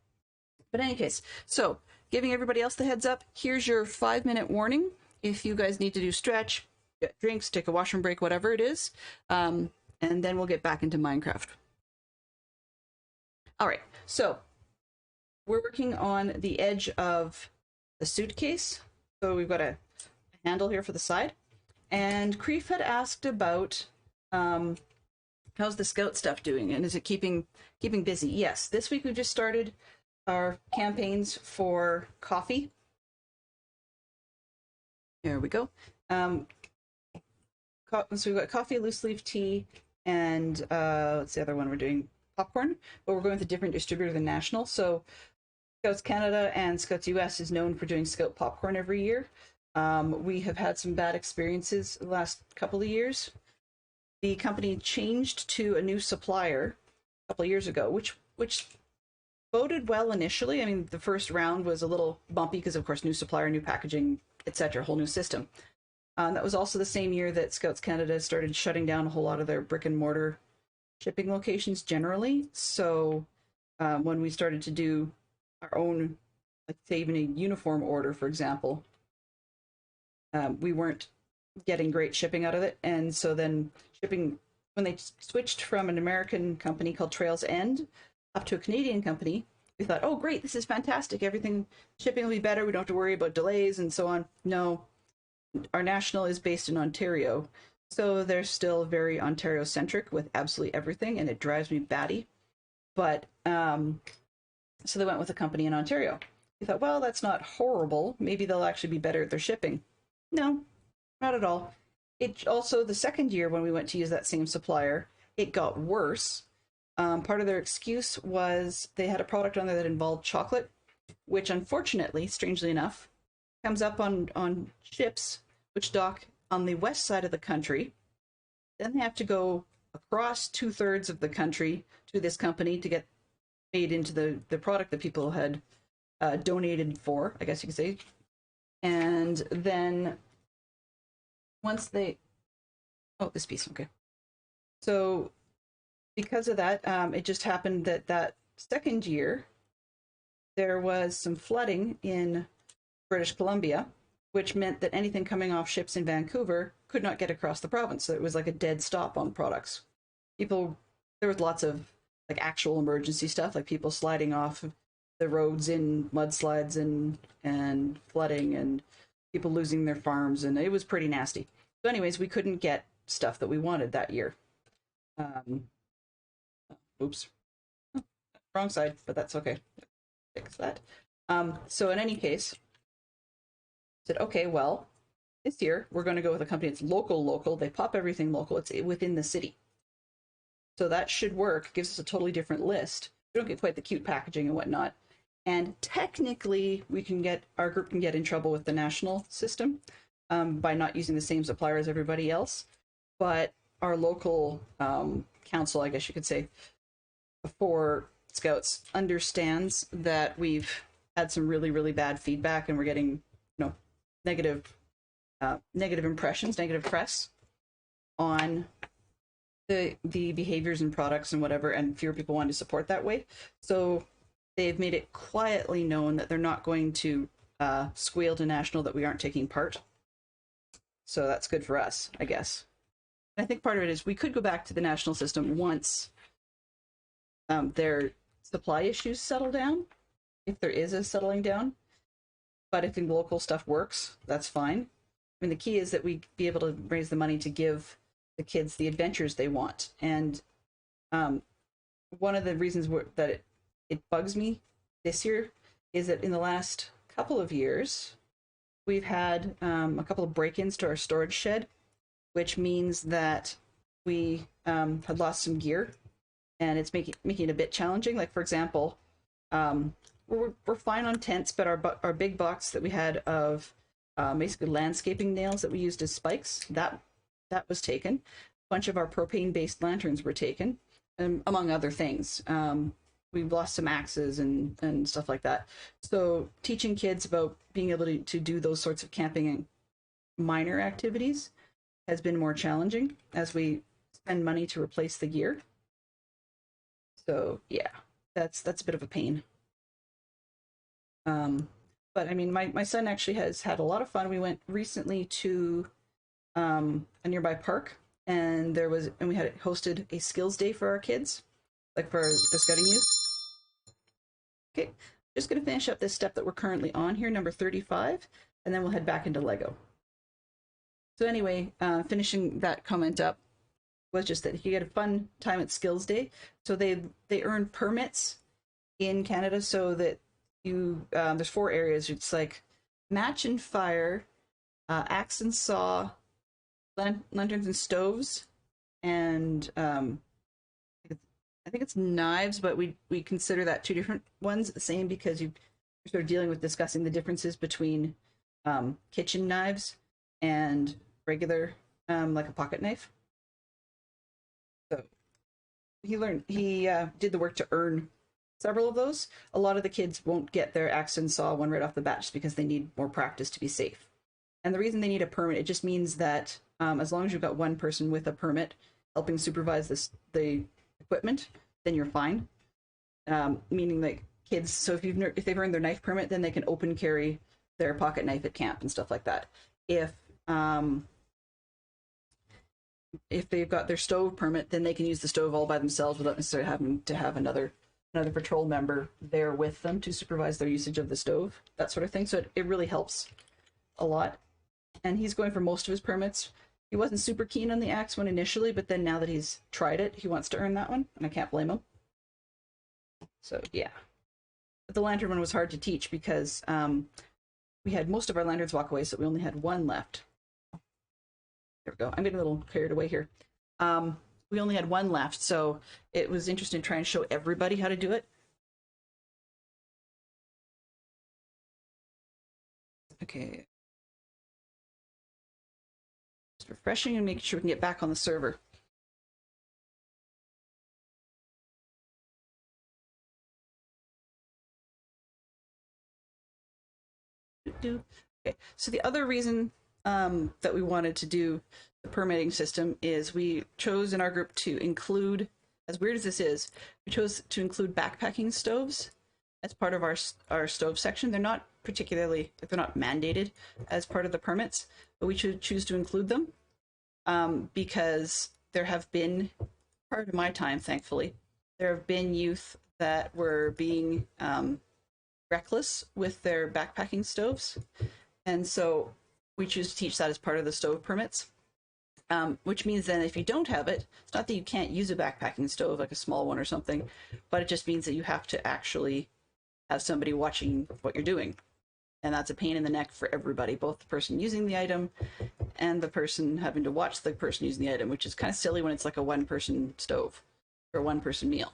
But in any case, so giving everybody else the heads up, here's your 5-minute warning. If you guys need to do stretch, get drinks, take a washroom break, whatever it is, and then we'll get back into Minecraft. All right, so we're working on the edge of the suitcase. So we've got a handle here for the side. And Creef had asked about how's the scout stuff doing, and is it keeping busy? Yes, this week we've just started our campaigns for coffee. There we go. So we've got coffee, loose leaf tea, and what's the other one we're doing? Popcorn, but we're going with a different distributor than National. So Scouts Canada and Scouts US is known for doing Scout popcorn every year. We have had some bad experiences the last couple of years. The company changed to a new supplier a couple of years ago, which voted well initially. I mean, the first round was a little bumpy because, of course, new supplier, new packaging, etc., whole new system. That was also the same year that Scouts Canada started shutting down a whole lot of their brick and mortar shipping locations generally. So when we started to do our own, like say even a uniform order, for example, we weren't getting great shipping out of it. And so then shipping, when they switched from an American company called Trails End up to a Canadian company, we thought, oh great, this is fantastic. Everything, shipping will be better. We don't have to worry about delays and so on. No, our National is based in Ontario. So they're still very Ontario-centric with absolutely everything, and it drives me batty. But, so they went with a company in Ontario. We thought, well, that's not horrible. Maybe they'll actually be better at their shipping. No, not at all. It also, the second year when we went to use that same supplier, it got worse. Part of their excuse was they had a product on there that involved chocolate, which unfortunately, strangely enough, comes up on ships which dock on the west side of the country. Then they have to go across 2/3 of the country to this company to get made into the product that people had donated for, I guess you could say. And then once they, oh, this piece, okay. So because of that, it just happened that that second year there was some flooding in British Columbia, which meant that anything coming off ships in Vancouver could not get across the province. So it was like a dead stop on products. People, there was lots of like actual emergency stuff, like people sliding off the roads in mudslides and flooding, and people losing their farms, and it was pretty nasty. So, anyways, we couldn't get stuff that we wanted that year. Um, oops, wrong side, but that's okay. Fix that. So in any case, said, okay, well, this year we're going to go with a company that's local. They pop everything local. It's within the city. So that should work. Gives us a totally different list. We don't get quite the cute packaging and whatnot. And technically, our group can get in trouble with the national system by not using the same supplier as everybody else. But our local council, I guess you could say, for Scouts understands that we've had some really, really bad feedback, and we're getting, negative impressions, negative press on the behaviors and products and whatever, and fewer people want to support that way. So they've made it quietly known that they're not going to squeal to national that we aren't taking part. So that's good for us, I guess. I think part of it is we could go back to the national system once their supply issues settle down, if there is a settling down. But if the local stuff works, that's fine. I mean, the key is that we be able to raise the money to give the kids the adventures they want. And one of the reasons that it bugs me this year is that in the last couple of years, we've had a couple of break-ins to our storage shed, which means that we had lost some gear, and it's making it a bit challenging. Like, for example, we're fine on tents, but our big box that we had of basically landscaping nails that we used as spikes, that was taken. A bunch of our propane-based lanterns were taken, among other things. We've lost some axes and stuff like that. So teaching kids about being able to do those sorts of camping and minor activities has been more challenging as we spend money to replace the gear. So yeah, that's a bit of a pain. But I mean, my son actually has had a lot of fun. We went recently to a nearby park, and we had hosted a skills day for our kids, like for the scouting youth. Okay, just gonna finish up this step that we're currently on here, number 35, and then we'll head back into Lego. So anyway, finishing that comment up was just that he had a fun time at skills day. So they earn permits in Canada so that there's 4 areas. It's like match and fire, axe and saw, lanterns and stoves, and I think it's knives, but we consider that 2 different ones the same because you're sort of dealing with discussing the differences between kitchen knives and regular like a pocket knife. So he did the work to earn several of those. A lot of the kids won't get their axe and saw one right off the bat just because they need more practice to be safe. And the reason they need a permit, it just means that as long as you've got one person with a permit helping supervise the equipment, then you're fine. Meaning like kids, so if they've earned their knife permit, then they can open carry their pocket knife at camp and stuff like that. If they've got their stove permit, then they can use the stove all by themselves without necessarily having to have another patrol member there with them to supervise their usage of the stove, that sort of thing. So it really helps a lot. And he's going for most of his permits. He wasn't super keen on the axe one initially, but then now that he's tried it, he wants to earn that one, and I can't blame him. So yeah. But the lantern one was hard to teach because we had most of our lanterns walk away, so we only had one left. There we go. I'm getting a little carried away here. we only had one left, so it was interesting to try and show everybody how to do it. Okay. Just refreshing and making sure we can get back on the server. Okay, so the other reason that we wanted to do the permitting system is we chose in our group to include, as weird as this is, we chose to include backpacking stoves as part of our stove section. They're not particularly, they're not mandated as part of the permits, but we should choose to include them because there have been, part of my time, thankfully, there have been youth that were being reckless with their backpacking stoves. And so we choose to teach that as part of the stove permits, which means then if you don't have it, it's not that you can't use a backpacking stove, like a small one or something, but it just means that you have to actually have somebody watching what you're doing. And that's a pain in the neck for everybody, both the person using the item and the person having to watch the person using the item, which is kind of silly when it's like a one-person stove or a one-person meal.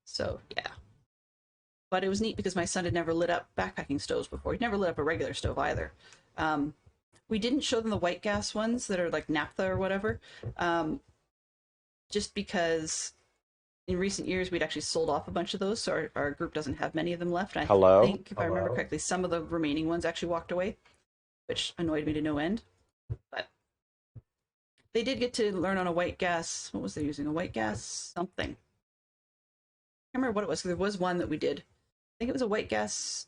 So, yeah. But it was neat because my son had never lit up backpacking stoves before. He'd never lit up a regular stove either. We didn't show them the white gas ones that are like naphtha or whatever, just because in recent years we'd actually sold off a bunch of those, so our group doesn't have many of them left. And I think, if I remember correctly, some of the remaining ones actually walked away, which annoyed me to no end. But they did get to learn on a white gas. What was they using? A white gas something. I can't remember what it was. There was one that we did. I think it was a white gas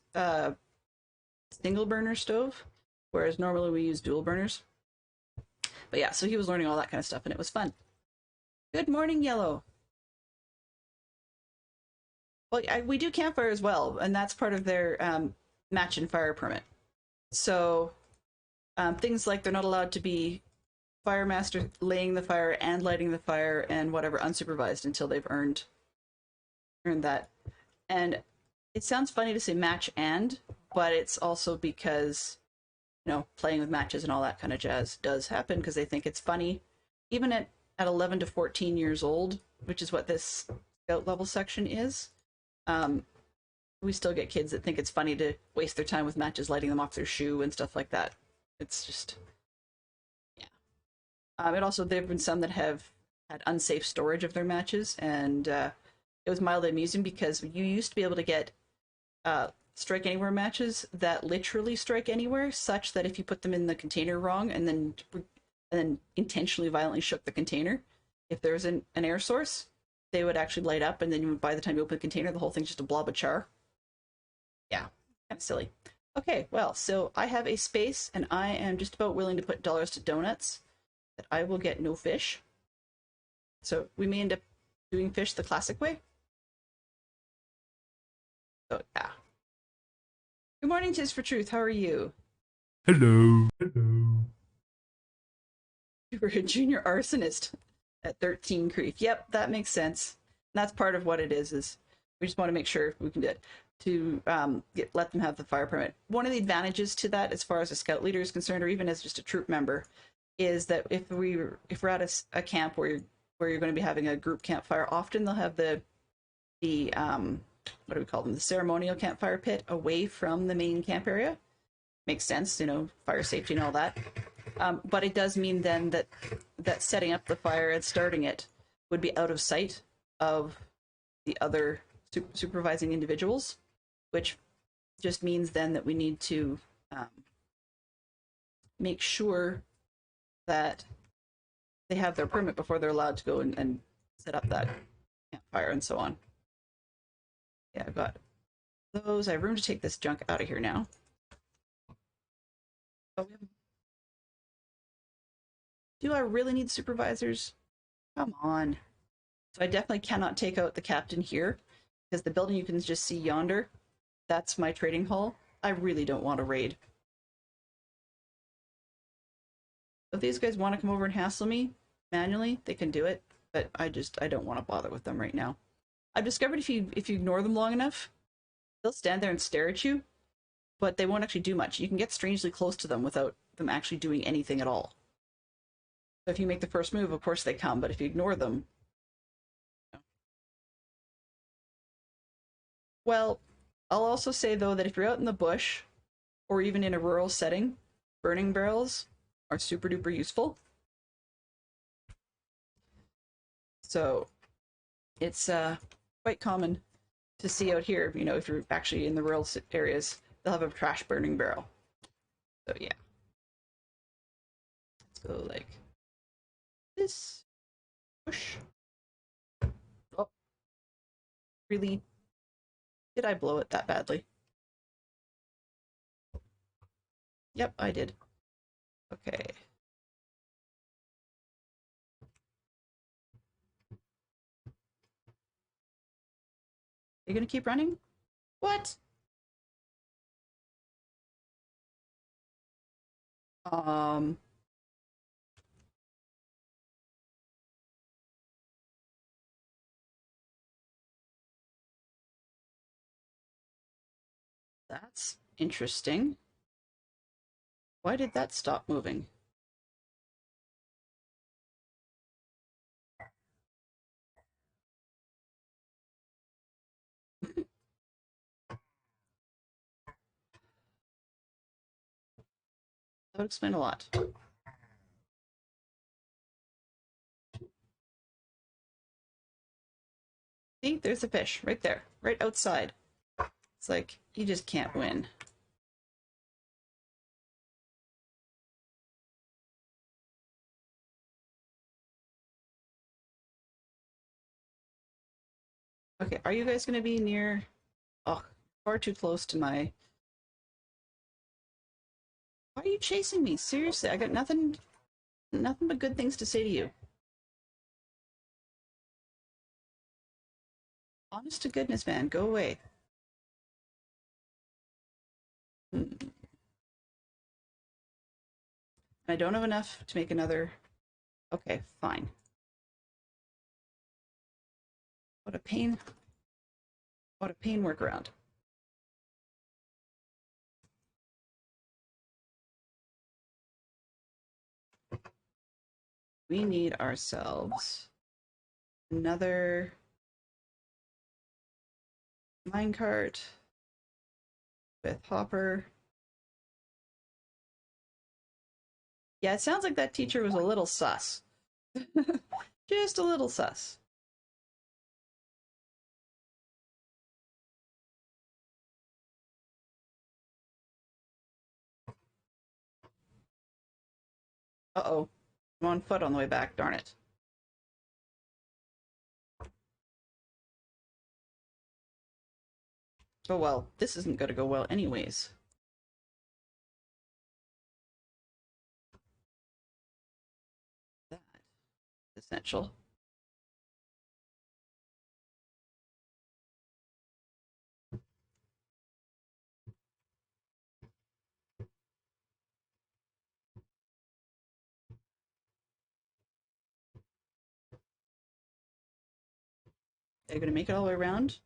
single burner stove, whereas normally we use dual burners. But yeah, so he was learning all that kind of stuff, and it was fun. Good morning, Yellow. Well, we do campfire as well, and that's part of their match and fire permit. So things like they're not allowed to be fire master laying the fire and lighting the fire and whatever unsupervised until they've earned that. And it sounds funny to say match and, but it's also because, you know, playing with matches and all that kind of jazz does happen because they think it's funny. Even at 11 to 14 years old, which is what this scout level section is, we still get kids that think it's funny to waste their time with matches, lighting them off their shoe and stuff like that. It's just, yeah. It also, there have been some that have had unsafe storage of their matches, and it was mildly amusing because you used to be able to get strike anywhere matches that literally strike anywhere, such that if you put them in the container wrong and then intentionally violently shook the container, if there's an air source, they would actually light up, and then by the time you open the container, the whole thing's just a blob of char. Yeah, kind of silly. Okay, well, so I have a space, and I am just about willing to put dollars to donuts that I will get no fish. So we may end up doing fish the classic way. So, yeah. Good morning, Tis for Truth. How are you? Hello. Hello. You were a junior arsonist at 13 Creef. Yep, that makes sense. And that's part of what it is we just want to make sure we can do it to let them have the fire permit. One of the advantages to that, as far as a scout leader is concerned, or even as just a troop member, is that if we're at a camp where you're going to be having a group campfire, often they'll have the what do we call them? The ceremonial campfire pit away from the main camp area. Makes sense, you know, fire safety and all that. But it does mean then that setting up the fire and starting it would be out of sight of the other supervising individuals, which just means then that we need to make sure that they have their permit before they're allowed to go and set up that campfire and so on. Yeah, I've got those. I have room to take this junk out of here now. Oh, do I really need supervisors? Come on. So I definitely cannot take out the captain here, because the building you can just see yonder, that's my trading hall. I really don't want to raid. If these guys want to come over and hassle me manually, they can do it, but I don't want to bother with them right now. I've discovered if you ignore them long enough, they'll stand there and stare at you, but they won't actually do much. You can get strangely close to them without them actually doing anything at all. So if you make the first move, of course they come, but if you ignore them... Well, I'll also say, though, that if you're out in the bush, or even in a rural setting, burning barrels are super duper useful. So it's quite common to see out here, you know, if you're actually in the rural areas, they'll have a trash burning barrel. So yeah. Let's go like this. Push. Oh. Really? Did I blow it that badly? Yep, I did. Okay. You gonna keep running? What? Um... That's interesting. Why did that stop moving? That would explain a lot. See, there's a fish right there, right outside. It's like, you just can't win. Okay, are you guys going to be near... Oh, far too close to my... Why are you chasing me? Seriously, I got nothing but good things to say to you. Honest to goodness, man, go away. I don't have enough to make another... Okay, fine. What a pain. What a pain workaround. We need ourselves another minecart with hopper. Yeah, it sounds like that teacher was a little sus. Just a little sus. Uh-oh. I'm on foot on the way back, darn it. Oh well, this isn't gonna go well anyways. That is essential. Are you gonna make it all the way around?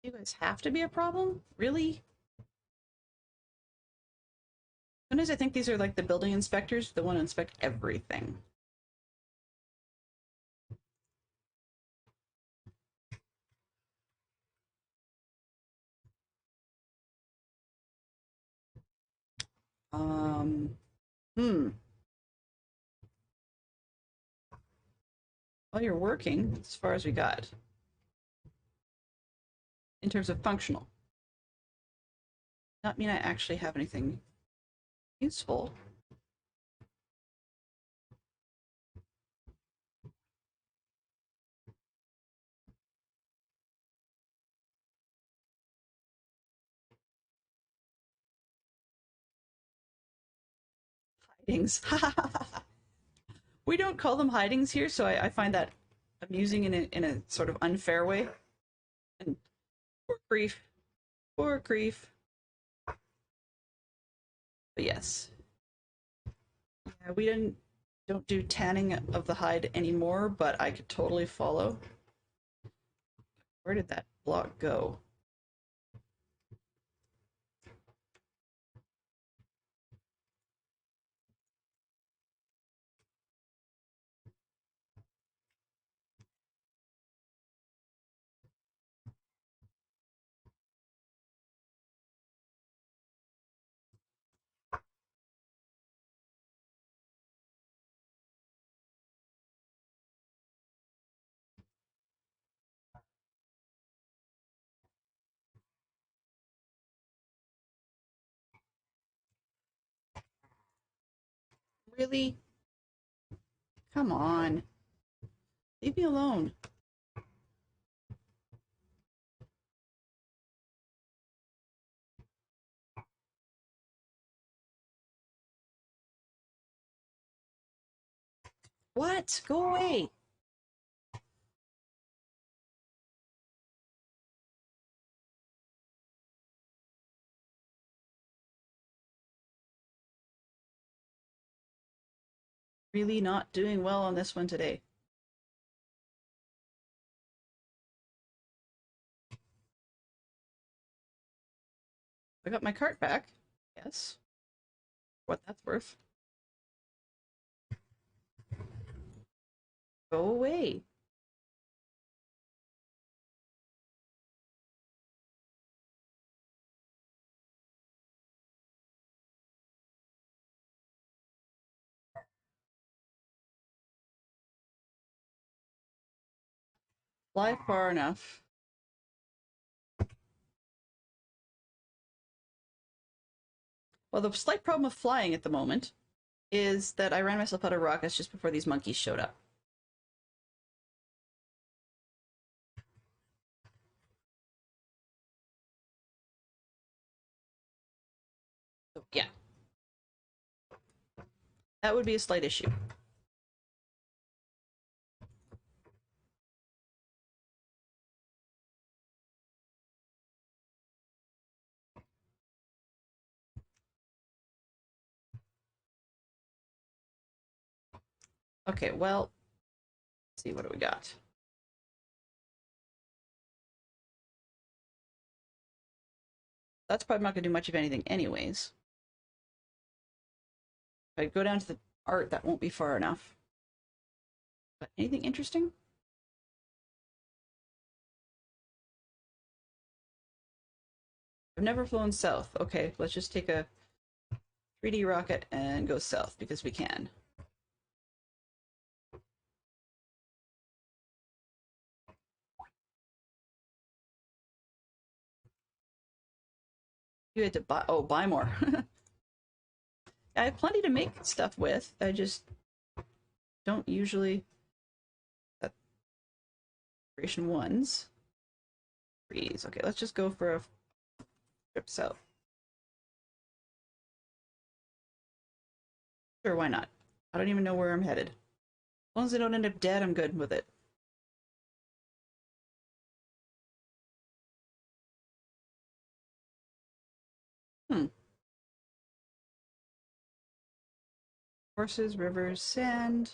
You guys have to be a problem? Really? Sometimes I think these are like the building inspectors that want to inspect everything. Um, hmm. Well, you're working as far as we got. In terms of functional. Not mean I actually have anything useful. Hidings. We don't call them hidings here, so I find that amusing in a sort of unfair way. And poor grief. Poor grief. But yes. Yeah, we don't do tanning of the hide anymore, but I could totally follow. Where did that block go? Really? Come on. Leave me alone. What? Go away. Really not doing well on this one today. I got my cart back. Yes. What that's worth. Go away. Fly far enough. Well, the slight problem with flying at the moment is that I ran myself out of rockets just before these monkeys showed up. So, yeah. That would be a slight issue. Okay, well, let's see, what do we got? That's probably not going to do much of anything anyways. If I go down to the art, that won't be far enough. But anything interesting? I've never flown south. Okay, let's just take a 3D rocket and go south because we can. You had to buy more. I have plenty to make stuff with. I just don't usually. Creation ones. Threes. Okay, let's just go for a trip south. Sure, why not? I don't even know where I'm headed. As long as I don't end up dead, I'm good with it. Hmm. Horses, rivers, sand.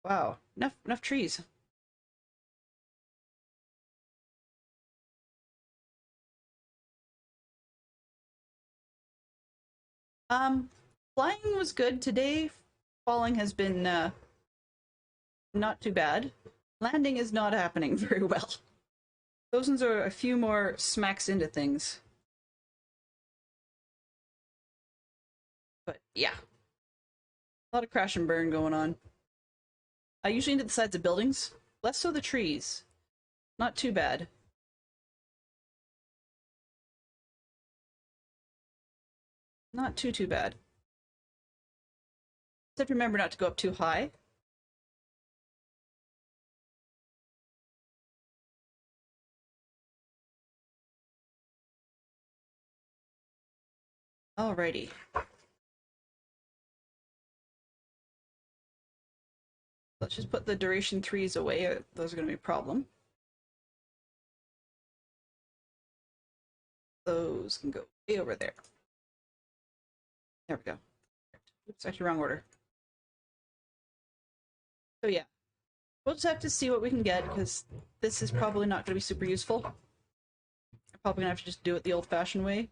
Wow, enough trees. Um, Flying was good today. Falling has been not too bad. Landing is not happening very well. Those ones are a few more smacks into things. But yeah, a lot of crash and burn going on. I usually into the sides of buildings, less so the trees. Not too bad. Not too bad. Except remember not to go up too high. Alrighty. Let's just put the duration 3s away. Those are going to be a problem. Those can go way over there. There we go. Oops, actually wrong order. So yeah, we'll just have to see what we can get, because this is probably not going to be super useful. I'm probably going to have to just do it the old-fashioned way.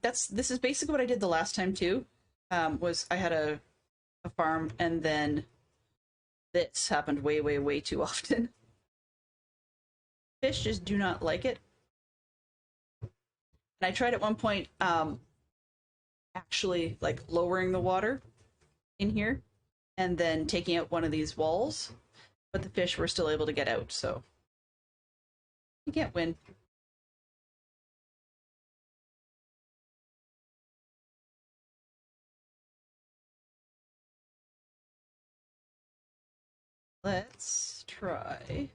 This is basically what I did the last time too. Was I had a farm, and then this happened way too often. Fish just do not like it. And I tried at one point actually like lowering the water in here and then taking out one of these walls, but the fish were still able to get out, so you can't win. Let's try.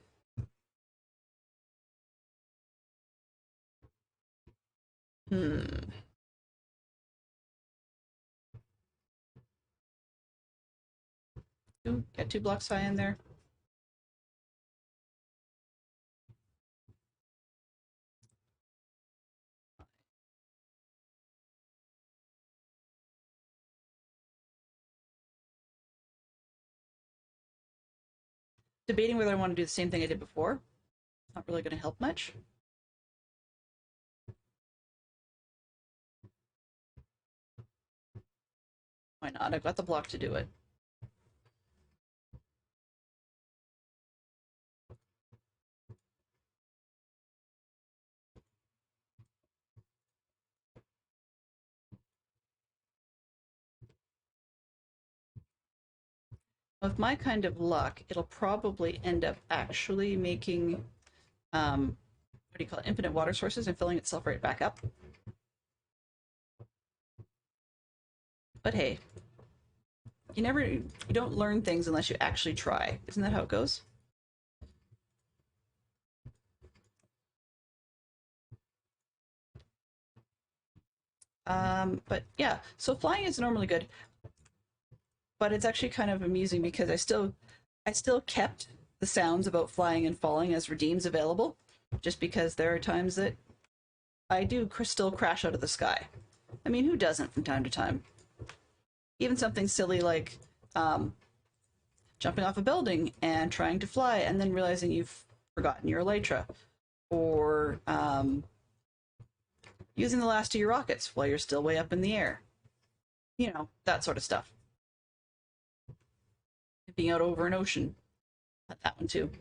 Ooh, got 2 blocks high in there. Debating whether I want to do the same thing I did before. Not really going to help much. Why not? I've got the block to do it. With my kind of luck, it'll probably end up actually making, what do you call it, infinite water sources and filling itself right back up. But hey, you don't learn things unless you actually try. Isn't that how it goes? But yeah, so flying is normally good, but it's actually kind of amusing because I still kept the sounds about flying and falling as redeems available, just because there are times that I do still crash out of the sky. I mean, who doesn't from time to time? Even something silly like jumping off a building and trying to fly and then realizing you've forgotten your elytra, or using the last of your rockets while you're still way up in the air. You know, that sort of stuff. Being out over an ocean. That one too.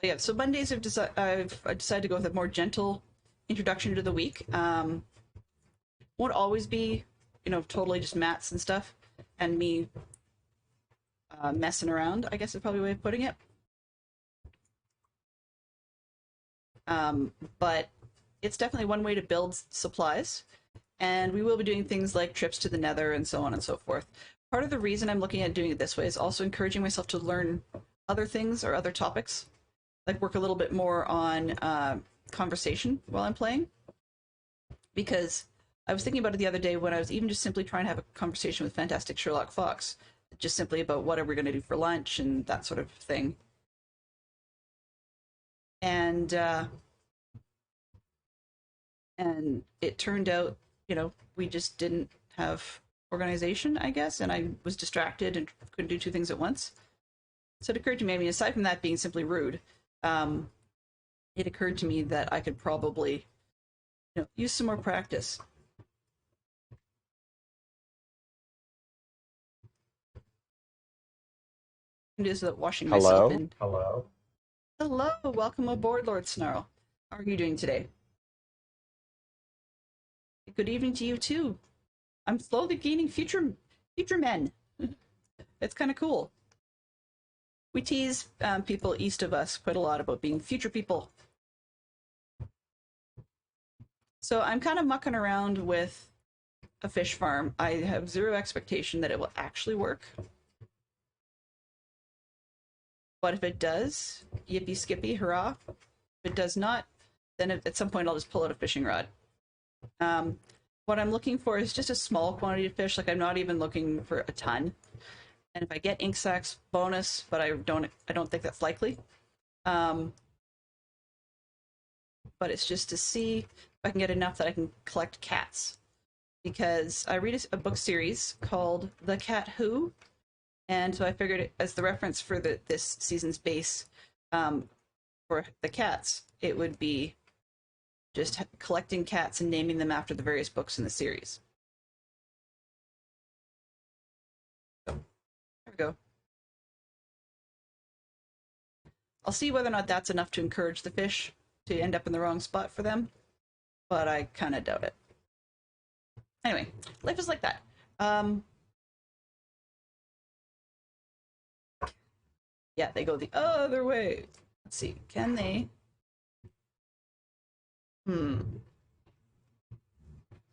But yeah, so Mondays I've decided to go with a more gentle introduction to the week. Won't always be, totally just mats and stuff, and me messing around, I guess is probably a way of putting it. But it's definitely one way to build supplies, and we will be doing things like trips to the Nether and so on and so forth. Part of the reason I'm looking at doing it this way is also encouraging myself to learn other things or other topics, like work a little bit more on conversation while I'm playing. Because I was thinking about it the other day when I was even just simply trying to have a conversation with Fantastic Sherlock Fox, just simply about what are we going to do for lunch and that sort of thing. And it turned out, we just didn't have organization, I guess, and I was distracted and couldn't do 2 things at once. So it occurred to me, I mean, aside from that being simply rude, it occurred to me that I could probably, use some more practice. I'm just washing myself in. Hello. Hello, welcome aboard, Lord Snarl. How are you doing today? Good evening to you too. I'm slowly gaining future men. It's kind of cool. We tease people east of us quite a lot about being future people. So I'm kind of mucking around with a fish farm, I have zero expectation that it will actually work. But if it does, yippee skippy, hurrah. If it does not, then at some point I'll just pull out a fishing rod. What I'm looking for is just a small quantity of fish. Like, I'm not even looking for a ton. And if I get ink sacs, bonus, but I don't think that's likely. But it's just to see if I can get enough that I can collect cats. Because I read a book series called The Cat Who, and so I figured as the reference for this season's base for the cats, it would be just collecting cats and naming them after the various books in the series. So, there we go. I'll see whether or not that's enough to encourage the fish to end up in the wrong spot for them, but I kind of doubt it. Anyway, life is like that. Yeah, they go the other way. Let's see, can they?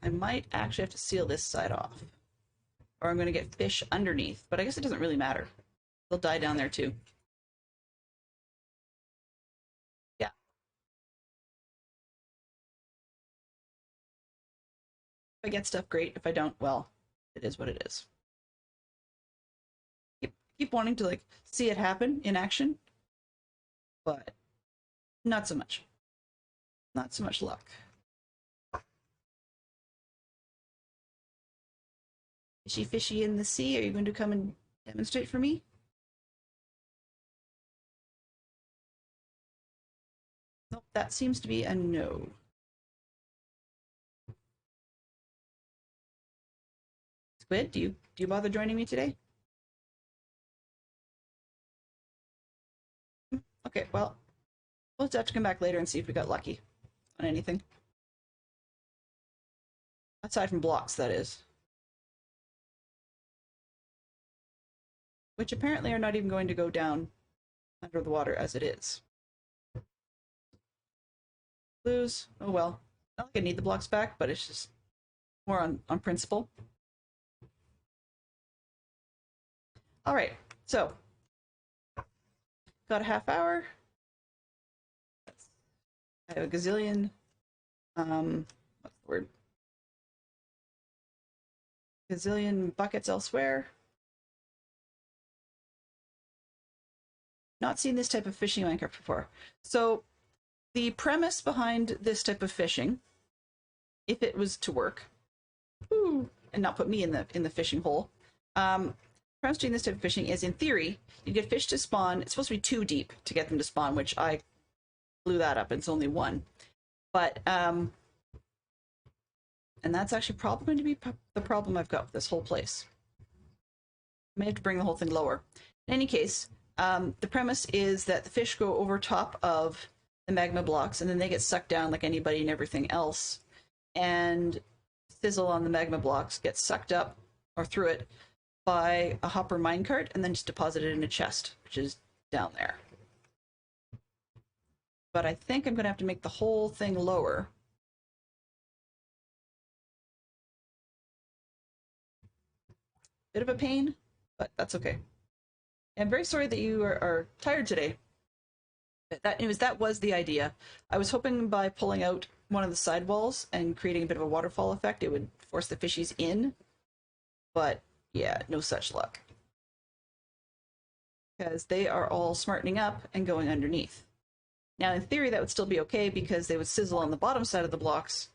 I might actually have to seal this side off, or I'm going to get fish underneath, but I guess it doesn't really matter. They'll die down there too. Yeah. If I get stuff, great. If I don't, well, it is what it is. Keep wanting to like see it happen in action, but not so much. Not so much luck. Fishy fishy in the sea, are you going to come and demonstrate for me? Nope, that seems to be a no. Squid, do you bother joining me today? Okay, well, we'll just have to come back later and see if we got lucky on anything. Aside from blocks, that is. Which apparently are not even going to go down under the water as it is. Blues, oh well. Not like I need the blocks back, but it's just more on principle. All right, so got a half hour. I have a gazillion, what's the word? Gazillion buckets elsewhere. Not seen this type of fishing in Minecraft before. So the premise behind this type of fishing, if it was to work, and not put me in the fishing hole, premise doing this type of fishing is, in theory, you get fish to spawn. It's supposed to be 2 deep to get them to spawn, which I blew that up. It's only 1, but and that's actually probably going to be the problem I've got with this whole place. I may have to bring the whole thing lower. In any case, the premise is that the fish go over top of the magma blocks, and then they get sucked down like anybody and everything else, and sizzle on the magma blocks gets sucked up or through it by a hopper minecart, and then just deposited in a chest, which is down there. But I think I'm going to have to make the whole thing lower. Bit of a pain, but that's okay. I'm very sorry that you are tired today. That was the idea. I was hoping by pulling out one of the side walls and creating a bit of a waterfall effect, it would force the fishies in. But yeah, no such luck. Because they are all smartening up and going underneath. Now, in theory, that would still be okay because they would sizzle on the bottom side of the blocks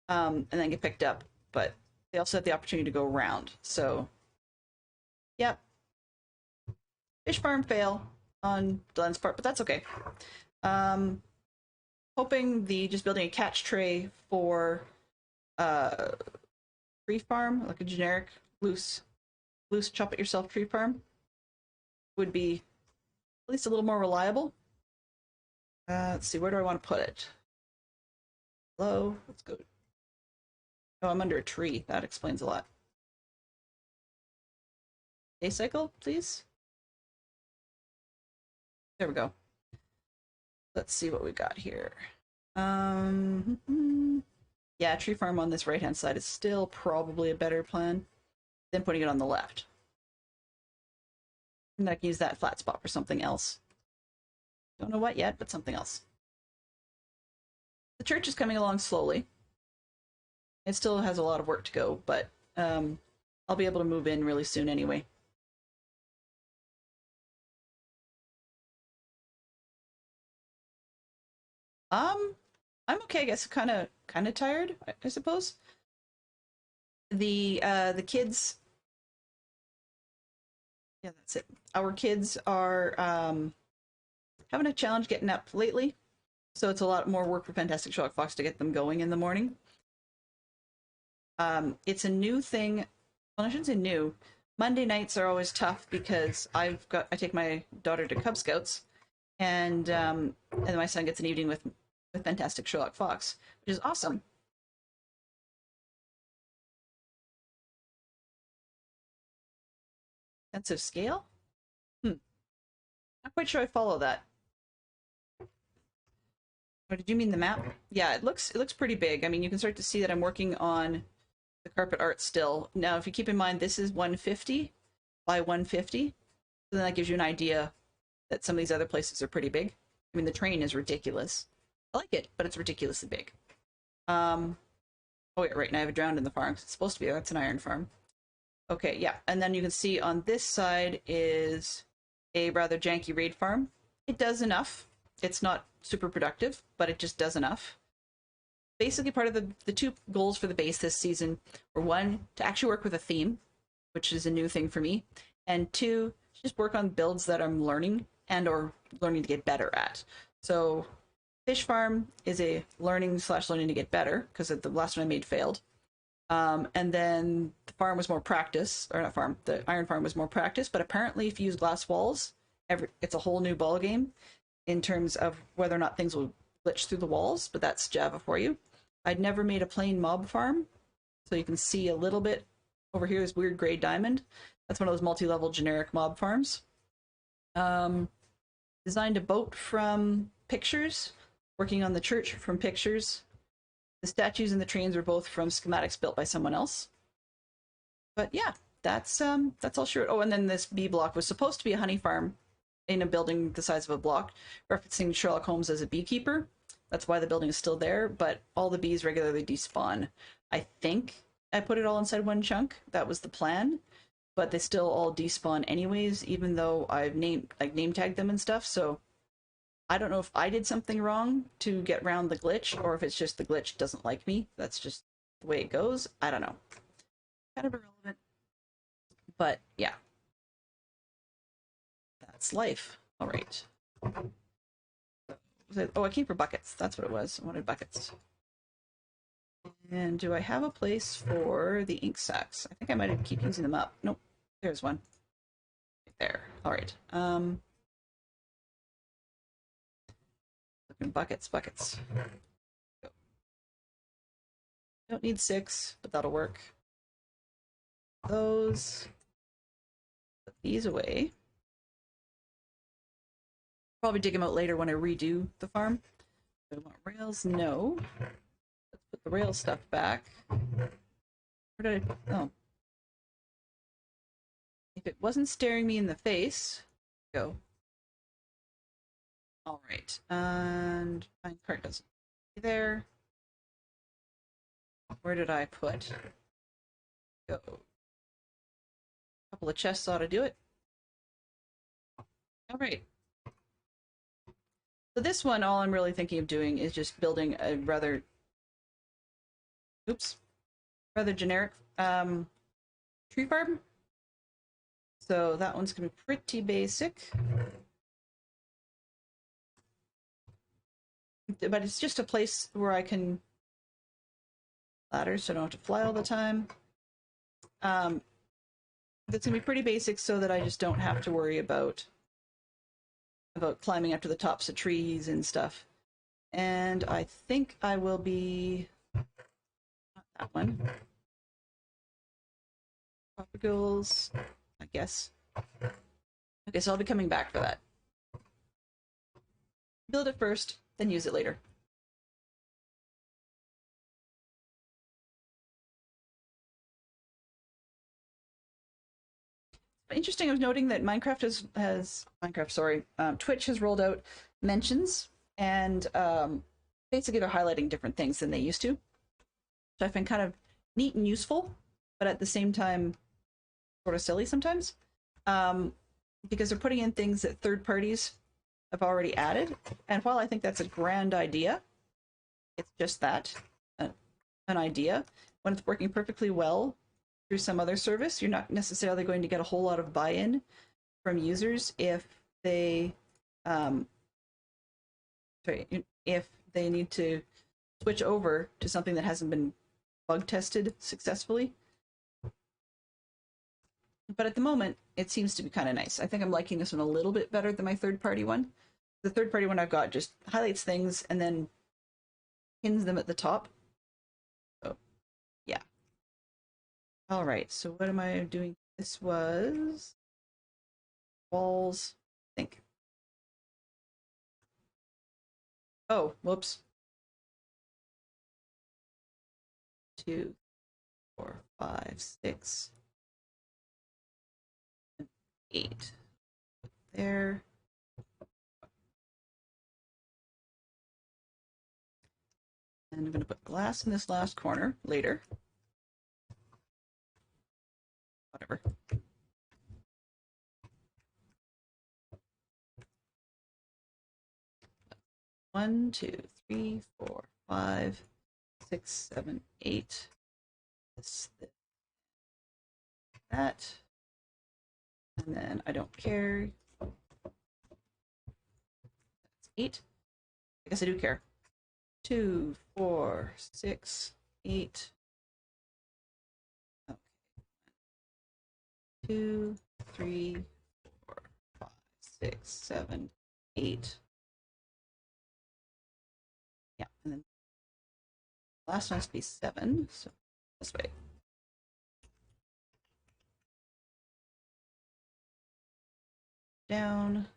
and then get picked up. But they also have the opportunity to go around. So, yep. Fish farm fail on Glenn's part, but that's okay. Hoping just building a catch tray for tree farm, like a generic loose chop it yourself tree farm, would be at least a little more reliable. Let's see, where do I want to put it? Hello, let's go. Oh, I'm under a tree. That explains a lot. Day cycle, please. There we go. Let's see what we got here. Yeah, tree farm on this right-hand side is still probably a better plan than putting it on the left. And I can use that flat spot for something else. Don't know what yet, but something else. The church is coming along slowly. It still has a lot of work to go, but I'll be able to move in really soon anyway. I'm okay. I guess kind of tired, I suppose. The kids, yeah, that's it. Our kids are having a challenge getting up lately, so it's a lot more work for Fantastic Sherlock Fox to get them going in the morning. It's a new thing. Well, I shouldn't say new. Monday nights are always tough because I take my daughter to Cub Scouts, and my son gets an evening with Fantastic Sherlock Fox, which is awesome. Sense of scale? Not quite sure I follow that. Or did you mean the map? Yeah, it looks pretty big. I mean, you can start to see that I'm working on the carpet art still. Now, if you keep in mind, this is 150 by 150, so then that gives you an idea that some of these other places are pretty big. I mean, the train is ridiculous. I like it, but it's ridiculously big. Oh yeah, right, and I have it drowned in the farm. It's supposed to be there. That's an iron farm. Okay, yeah, and then you can see on this side is a rather janky raid farm. It does enough. It's not super productive, but it just does enough. Basically, part of the two goals for the base this season were, one, to actually work with a theme, which is a new thing for me, and two, just work on builds that I'm learning and or learning to get better at. So fish farm is a learning to get better, because the last one I made failed. And then the farm was more practice, or not farm, the iron farm was more practice, but apparently if you use glass walls, it's a whole new ball game in terms of whether or not things will glitch through the walls, but that's Java for you. I'd never made a plain mob farm, so you can see a little bit over here, this weird gray diamond. That's one of those multi-level generic mob farms. Designed a boat from pictures, working on the church from pictures. The statues and the trains are both from schematics built by someone else. But yeah, that's all sure. Oh, and then this bee block was supposed to be a honey farm in a building the size of a block, referencing Sherlock Holmes as a beekeeper. That's why the building is still there, but all the bees regularly despawn. I think I put it all inside one chunk. That was the plan, but they still all despawn anyways, even though I've name tagged them and stuff. So I don't know if I did something wrong to get around the glitch, or if it's just the glitch doesn't like me. That's just the way it goes. I don't know. Kind of irrelevant. But yeah. That's life. All right. Oh, I came for buckets. That's what it was. I wanted buckets. And do I have a place for the ink sacks? I think I might keep using them up. Nope. There's one. Right there. All right. Buckets. Go. Don't need 6, but that'll work. Those. Put these away. Probably dig them out later when I redo the farm. Do I want rails? No. Let's put the rail stuff back. Where did I... Oh. If it wasn't staring me in the face, go. All right, and my cart doesn't be there. Where did I put? Go. A couple of chests ought to do it. All right. So this one, all I'm really thinking of doing is just building a rather generic tree farm. So that one's gonna be pretty basic. But it's just a place where I can ladders, so I don't have to fly all the time. That's gonna be pretty basic, so that I just don't have to worry about climbing up to the tops of trees and stuff. And I think I will be not that one. Tropicals, I guess. Okay, so I'll be coming back for that. Build it first, then use it later. Interesting. I was noting that Twitch has rolled out mentions, and basically they're highlighting different things than they used to. So I find kind of neat and useful, but at the same time, sort of silly sometimes, because they're putting in things that third parties have already added. And while I think that's a grand idea, it's just that, an idea. When it's working perfectly well through some other service, you're not necessarily going to get a whole lot of buy-in from users if they if they need to switch over to something that hasn't been bug tested successfully. But at the moment, it seems to be kind of nice. I think I'm liking this one a little bit better than my third-party one. The third-party one I've got just highlights things and then pins them at the top. So, yeah. All right, so what am I doing? This was walls, I think. Oh, whoops. 2, 4, 5, 6, 8. There. And I'm going to put glass in this last corner later. Whatever. One, 2, 3, 4, 5, 6, 7, 8. This, that. And then I don't care. That's 8. I guess I do care. 2, 4, 6, 8. Okay. 2, 3, 4, 5, 6, 7, 8. Yeah, and then last one has to be 7. So this way. Down.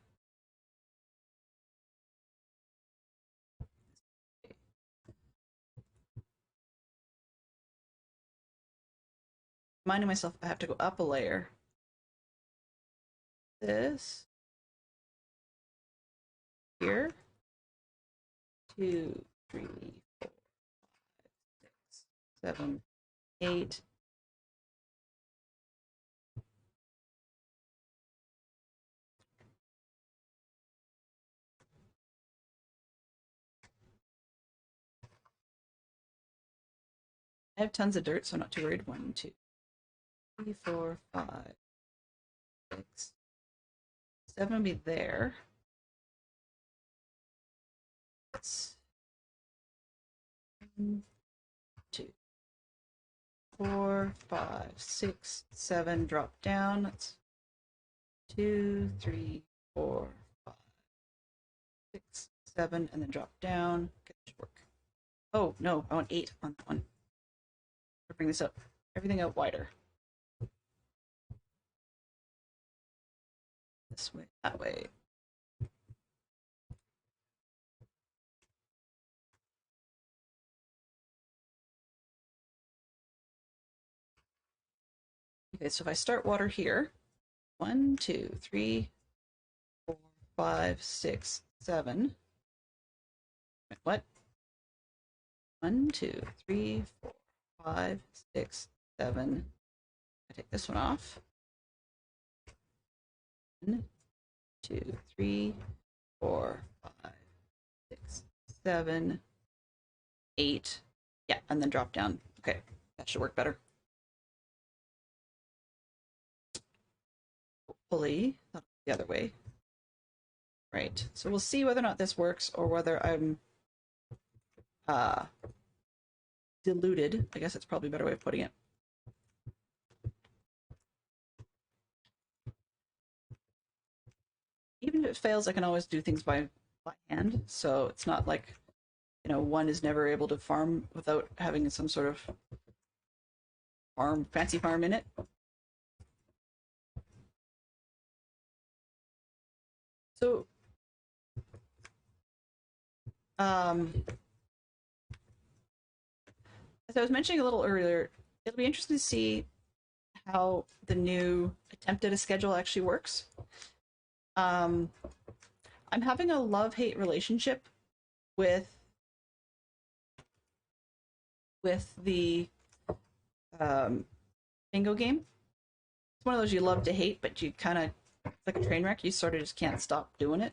Reminding myself I have to go up a layer. This here. 2, 3, 4, 5, 6, 7, 8. I have tons of dirt, so I'm not too worried. 1, 2, 3, 4, 5, 6, 7 will be there. 1, 2, 4, 5, 6, 7. Drop down. That's 2, 3, 4, 5, 6, 7, and then drop down. Okay, that should work. Oh no, I want 8 on that one. I'll bring this up. Everything out wider. This way, that way. Okay, so if I start water here, 1, 2, 3, 4, 5, 6, 7. Wait, what? 1, 2, 3, 4, 5, 6, 7. I take this one off. 1, 2, 3, 4, 5, 6, 7, 8. Yeah, and then drop down. Okay, that should work better. Hopefully, not the other way. Right, so we'll see whether or not this works or whether I'm diluted. I guess that's probably a better way of putting it. Even if it fails, I can always do things by hand, so it's not like, one is never able to farm without having some sort of fancy farm in it. So, as I was mentioning a little earlier, it'll be interesting to see how the new attempt at a schedule actually works. I'm having a love-hate relationship with the bingo game. It's one of those you love to hate, but you kind of, it's like a train wreck. You sort of just can't stop doing it.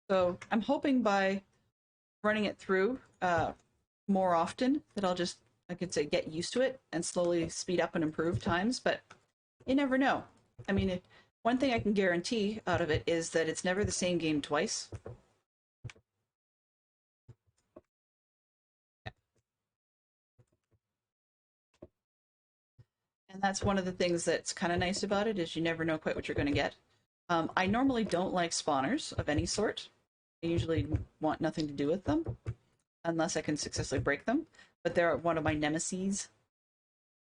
So I'm hoping by running it through more often that I'll just, I could say, get used to it and slowly speed up and improve times, but you never know. I mean, one thing I can guarantee out of it is that it's never the same game twice. And that's one of the things that's kind of nice about it, is you never know quite what you're going to get. I normally don't like spawners of any sort. I usually want nothing to do with them unless I can successfully break them. But they're one of my nemeses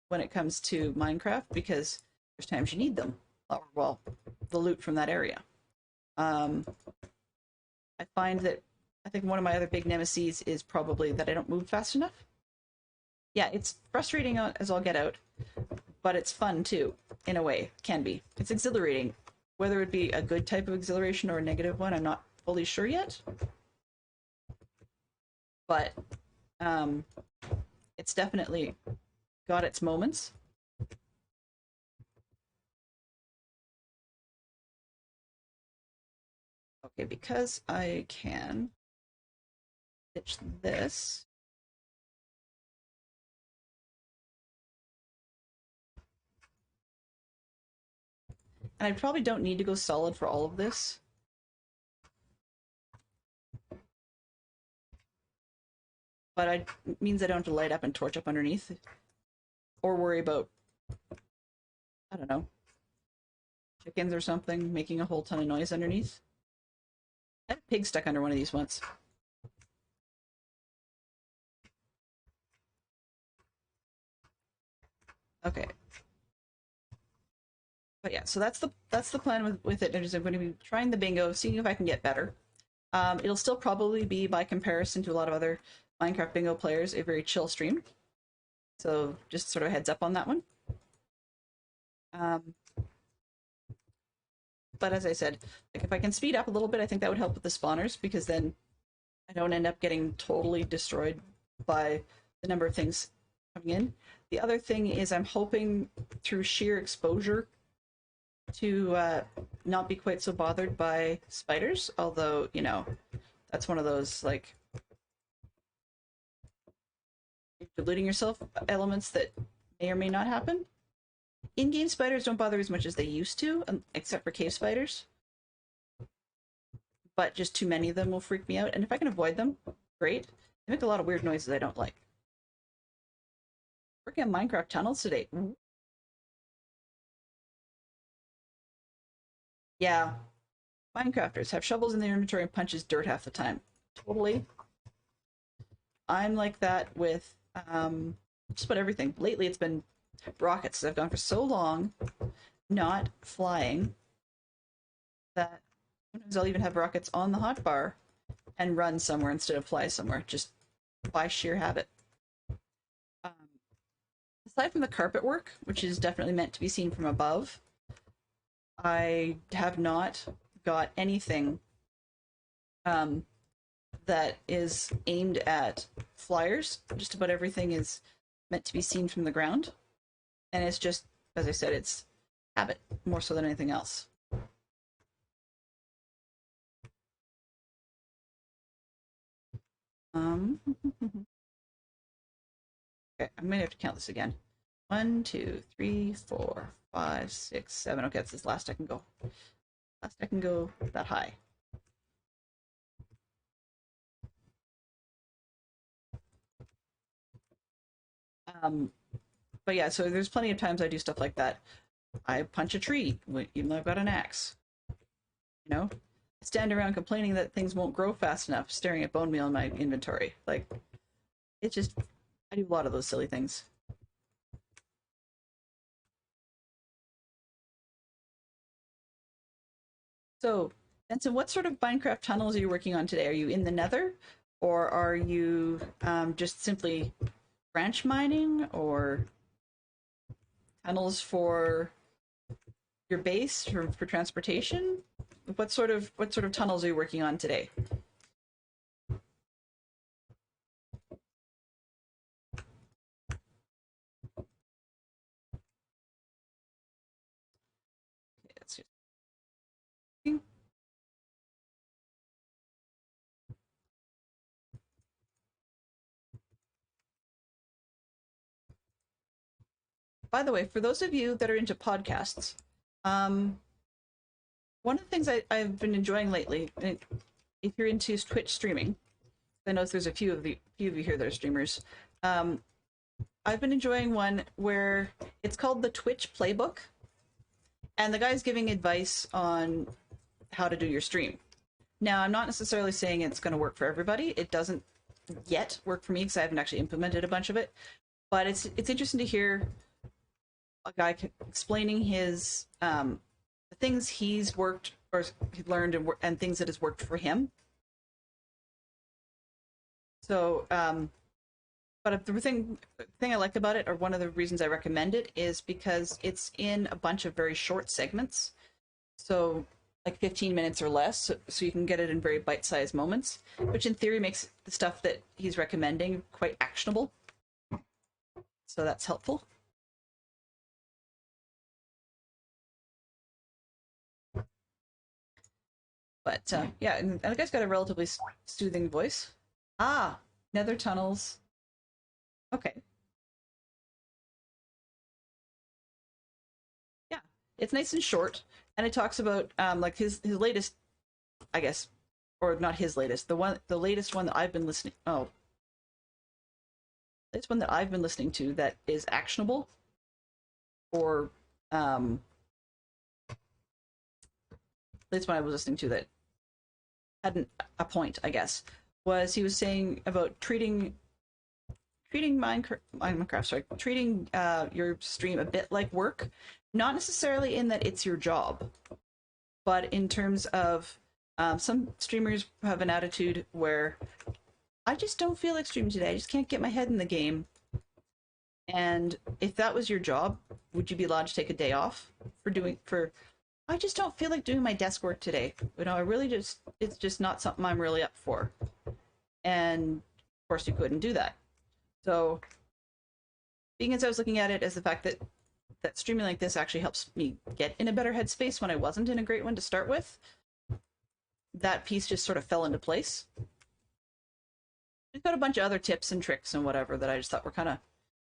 when it comes to Minecraft, because there's times you need them. Or, well, the loot from that area. I find that, I think one of my other big nemeses is probably that I don't move fast enough. Yeah, it's frustrating as all get out, but it's fun too, in a way. Can be. It's exhilarating. Whether it be a good type of exhilaration or a negative one, I'm not fully sure yet. But it's definitely got its moments. Okay, because I can ditch this. And I probably don't need to go solid for all of this. But it means I don't have to light up and torch up underneath. Or worry about, I don't know, chickens or something making a whole ton of noise underneath. I had a pig stuck under one of these once. Okay. But yeah, so that's the plan with it. I'm going to be trying the bingo, seeing if I can get better. It'll still probably be, by comparison to a lot of other Minecraft bingo players, a very chill stream. So just sort of a heads up on that one. But as I said, like, if I can speed up a little bit, I think that would help with the spawners, because then I don't end up getting totally destroyed by the number of things coming in. The other thing is I'm hoping through sheer exposure to not be quite so bothered by spiders, although, you know, that's one of those, like, deluding yourself elements that may or may not happen. In-game spiders don't bother as much as they used to, except for cave spiders. But just too many of them will freak me out, and if I can avoid them, great. They make a lot of weird noises I don't like. Working on Minecraft tunnels today. Yeah. Minecrafters have shovels in their inventory and punches dirt half the time. Totally. I'm like that with just about everything. Lately it's been rockets. I've gone for so long not flying that sometimes I'll even have rockets on the hotbar and run somewhere instead of fly somewhere, just by sheer habit. Aside from the carpet work, which is definitely meant to be seen from above, I have not got anything that is aimed at flyers. Just about everything is meant to be seen from the ground. And it's just, as I said, it's habit more so than anything else. Okay, I'm gonna have to count this again. 1, 2, 3, 4, 5, 6, 7. Okay, that's the last I can go. Last I can go that high. But yeah, so there's plenty of times I do stuff like that. I punch a tree, even though I've got an axe. You know? I stand around complaining that things won't grow fast enough, staring at bone meal in my inventory. Like, it's just, I do a lot of those silly things. So, Benson, what sort of Minecraft tunnels are you working on today? Are you in the Nether, or are you just simply branch mining or tunnels for your base for transportation? What sort of tunnels are you working on today? Let's see. By the way, for those of you that are into podcasts, one of the things I've been enjoying lately, if you're into Twitch streaming, I know there's a few of you here that are streamers. I've been enjoying one where it's called the Twitch Playbook, and the guy's giving advice on how to do your stream. Now, I'm not necessarily saying it's going to work for everybody. It doesn't yet work for me because I haven't actually implemented a bunch of it. But it's interesting to hear a guy explaining his the things he's worked or learned and things that has worked for him. So, but the thing I like about it, or one of the reasons I recommend it, is because it's in a bunch of very short segments. So like 15 minutes or less, so you can get it in very bite-sized moments, which in theory makes the stuff that he's recommending quite actionable. So that's helpful. But yeah, and the guy's got a relatively soothing voice. Ah, nether tunnels. Okay. Yeah, it's nice and short, and it talks about like his latest, I guess, or not his latest, the latest one that I've been listening. Oh, latest one that I've been listening to that is actionable, or latest one I was listening to that had a point, I guess, was he was saying about treating Minecraft, sorry, treating your stream a bit like work, not necessarily in that it's your job, but in terms of some streamers have an attitude where I just don't feel like streaming today. I just can't get my head in the game. And if that was your job, would you be allowed to take a day off for I just don't feel like doing my desk work today. You know, it's just not something I'm really up for. And of course you couldn't do that. So being as I was looking at it as the fact that streaming like this actually helps me get in a better headspace when I wasn't in a great one to start with, that piece just sort of fell into place. We've got a bunch of other tips and tricks and whatever that I just thought were kind of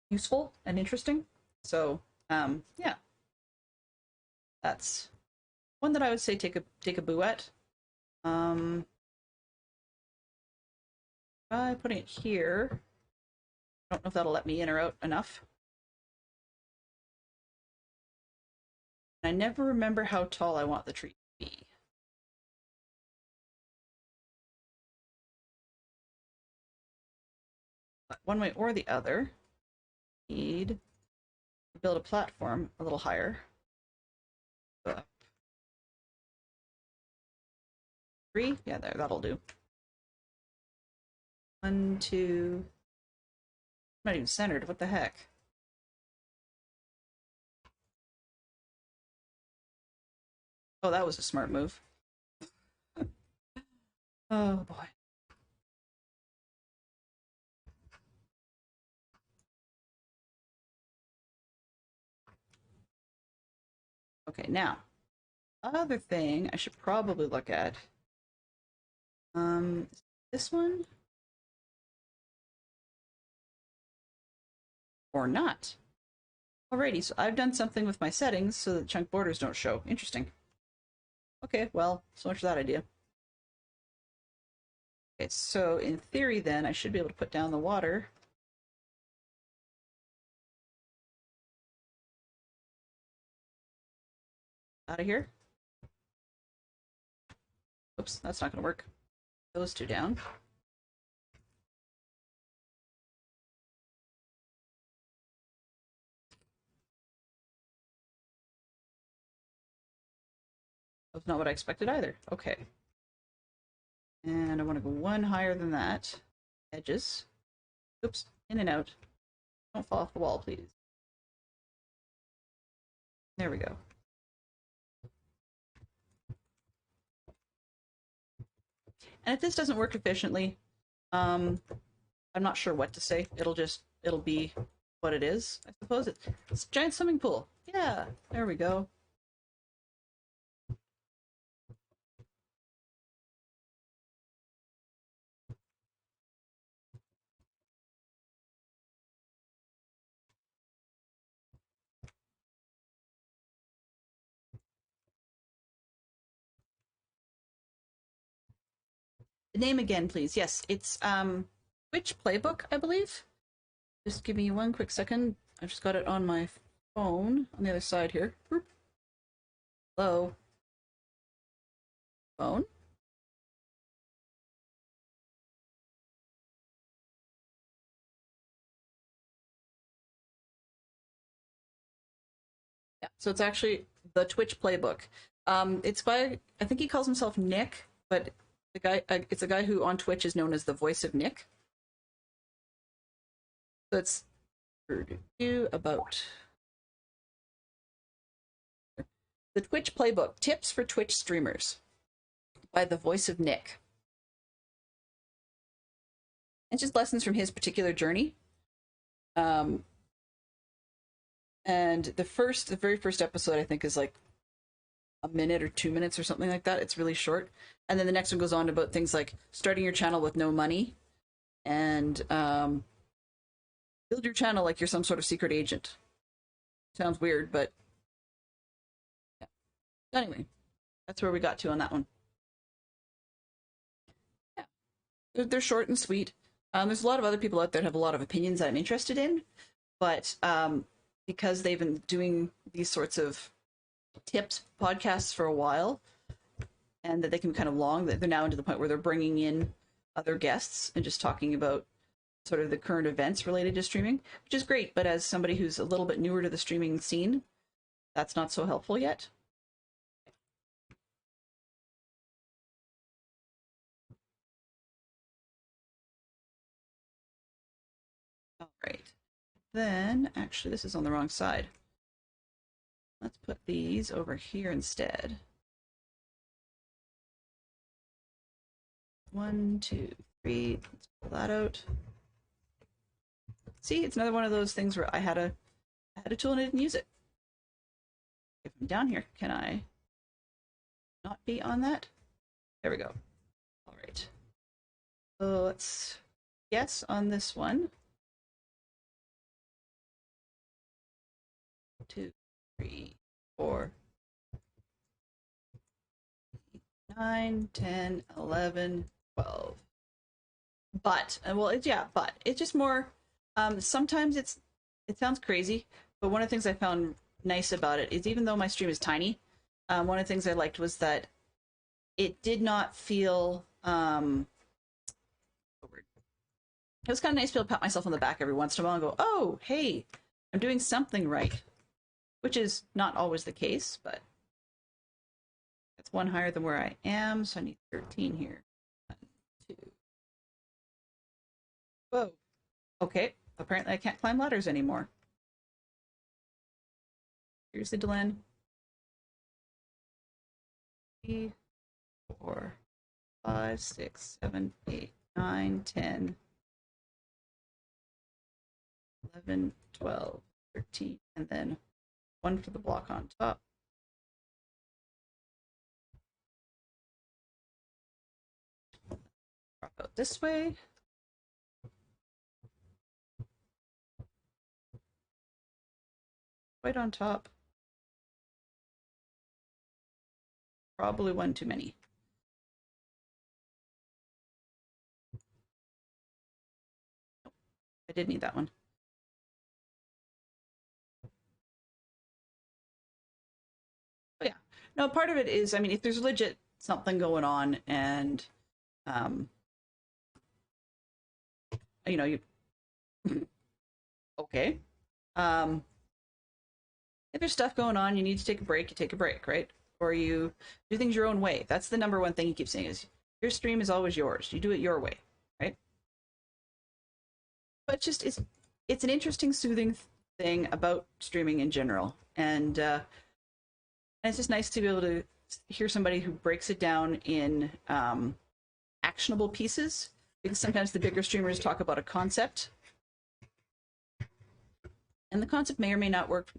useful and interesting. So yeah, that's one that I would say take a boo at. By putting it here, I don't know if that'll let me in or out enough. I never remember how tall I want the tree to be. But one way or the other, need to build a platform a little higher. Up. 3, yeah, there, that'll do. 1, 2. Not even centered. What the heck? Oh, that was a smart move. Oh boy. Okay, now, other thing I should probably look at. This one? Or not. Alrighty, so I've done something with my settings so that chunk borders don't show. Interesting. Okay, well, so much for that idea. Okay, so in theory then, I should be able to put down the water. Out of here. Oops, that's not going to work. Those two down. That's not what I expected either. Okay. And I want to go one higher than that. edges. Oops, in and out. Don't fall off the wall, please. There we go. And if this doesn't work efficiently, I'm not sure what to say. It'll be what it is, I suppose. It's a giant swimming pool. Yeah, there we go. The name again, please. Yes, it's Twitch Playbook, I believe. Just give me one quick second. I've just got it on my phone on the other side here. Boop. Hello. Phone. Yeah, so it's actually the Twitch Playbook. It's by, I think he calls himself Nick, but the guy, it's a guy who on Twitch is known as the voice of Nick. So it's about the Twitch Playbook: Tips for Twitch Streamers by the voice of Nick. And just lessons from his particular journey. And the very first episode, I think, is like a minute or 2 minutes or something like that. It's really short. And then the next one goes on about things like starting your channel with no money and build your channel like you're some sort of secret agent. Sounds weird, but yeah. Anyway, that's where we got to on that one. Yeah, they're short and sweet. There's a lot of other people out there that have a lot of opinions that I'm interested in, but because they've been doing these sorts of tips podcasts for a while, and that they can be kind of long, that they're now into the point where they're bringing in other guests and just talking about sort of the current events related to streaming, which is great. But as somebody who's a little bit newer to the streaming scene, that's not so helpful yet. All right. Then, actually, this is on the wrong side. Let's put these over here instead. 1, 2, 3. Let's pull that out. See, it's another one of those things where I had a tool and I didn't use it. If I'm down here, can I not be on that? There we go. All right. So let's guess on this one. 2, 3, 4, 9, 10, 11, 12. But, well, it's, yeah, but it's just more, sometimes it sounds crazy, but one of the things I found nice about it is, even though my stream is tiny, one of the things I liked was that it did not feel, it was kind of nice to be able to pat myself on the back every once in a while and go, oh, hey, I'm doing something right, which is not always the case, but that's one higher than where I am, so I need 13 here. 1, 2. Whoa. Okay, apparently I can't climb ladders anymore. Seriously, Delenn? 3, 4, 5, 6, 7, 8, 9, 10, 11, 12, 13, and then 1 for the block on top. Drop out this way. Right on top. Probably one too many. Nope. I did need that one. Oh yeah. No, part of it is, I mean, if there's legit something going on and you know, you okay. If there's stuff going on, you need to take a break, you take a break, right? Or you do things your own way. That's the number one thing you keep saying is your stream is always yours. You do it your way, right? it's an interesting, soothing thing about streaming in general, and it's just nice to be able to hear somebody who breaks it down in actionable pieces. Because sometimes the bigger streamers talk about a concept, and the concept may or may not work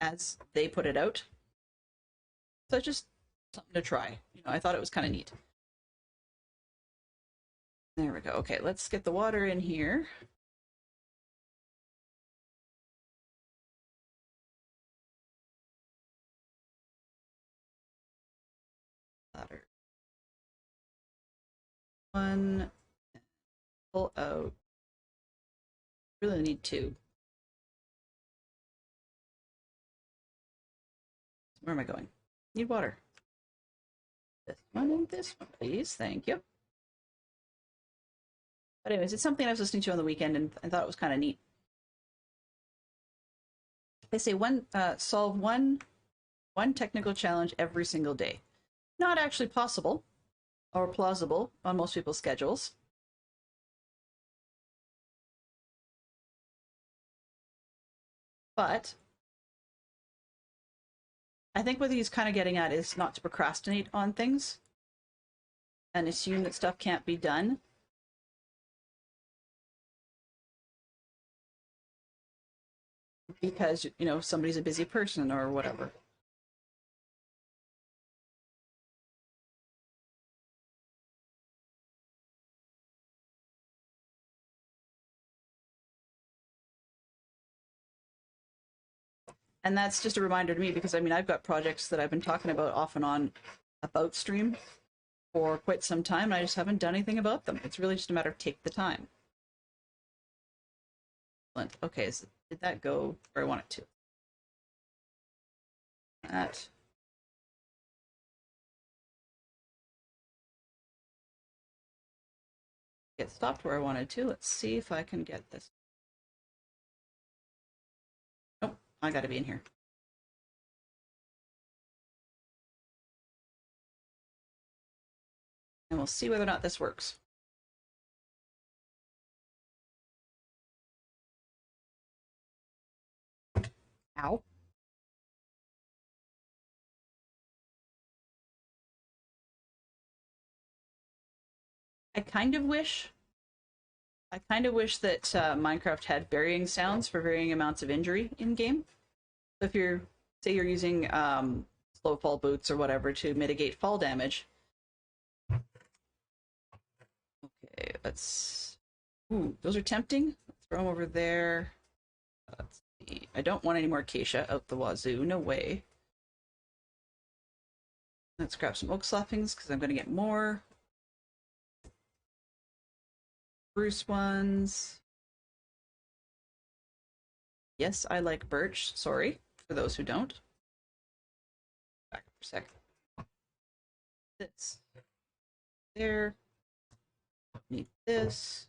as they put it out. So it's just something to try. You know, I thought it was kind of neat. There we go. Okay, let's get the water in here. Water. One. Pull out. Really need two. Where am I going? Need water. This one and this one, please. Thank you. But anyways, it's something I was listening to on the weekend, and I thought it was kind of neat. They say solve one technical challenge every single day. Not actually possible or plausible on most people's schedules. But I think what he's kind of getting at is not to procrastinate on things and assume that stuff can't be done. Because, you know, somebody's a busy person or whatever. And that's just a reminder to me, because I mean, I've got projects that I've been talking about off and on about stream for quite some time, and I just haven't done anything about them. It's really just a matter of take the time. Okay, so did that go where I want it to? That. It stopped where I wanted to. Let's see if I can get this. Nope, I gotta be in here. And we'll see whether or not this works. Ow. I kind of wish that Minecraft had varying sounds for varying amounts of injury in game. So if you're, say you're using slow fall boots or whatever to mitigate fall damage. Okay, let's. Ooh, those are tempting. Let's throw them over there. Let's see. I don't want any more acacia out the wazoo. No way. Let's grab some oak slappings because I'm going to get more. Spruce ones. Yes, I like birch. Sorry for those who don't. Back up for a sec. This. There. Need this.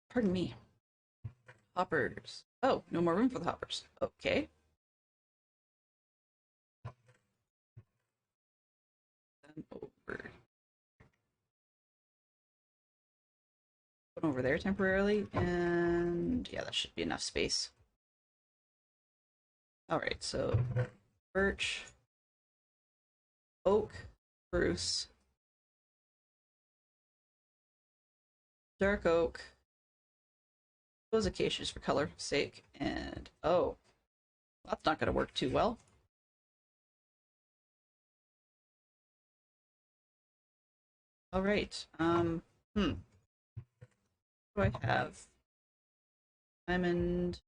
Pardon me. Hoppers. Oh, no more room for the hoppers. Okay. Over. Put over there temporarily, and yeah, that should be enough space. All right, so birch, oak, spruce, dark oak, those acacias for color sake, and oh, that's not going to work too well. All right. What do I have? Diamond.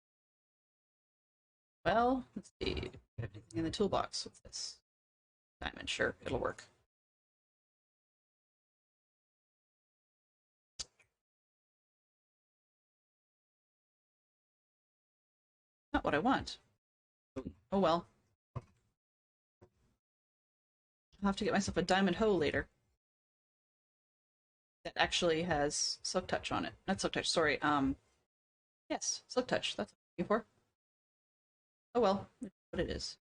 Well, let's see. Everything in the toolbox. What's this? Diamond. Sure, it'll work. Not what I want. Oh well. I'll have to get myself a diamond hoe later. That actually has silk touch on it. Not silk touch, sorry. Yes, silk touch. That's what I'm looking for. Oh well, what it is.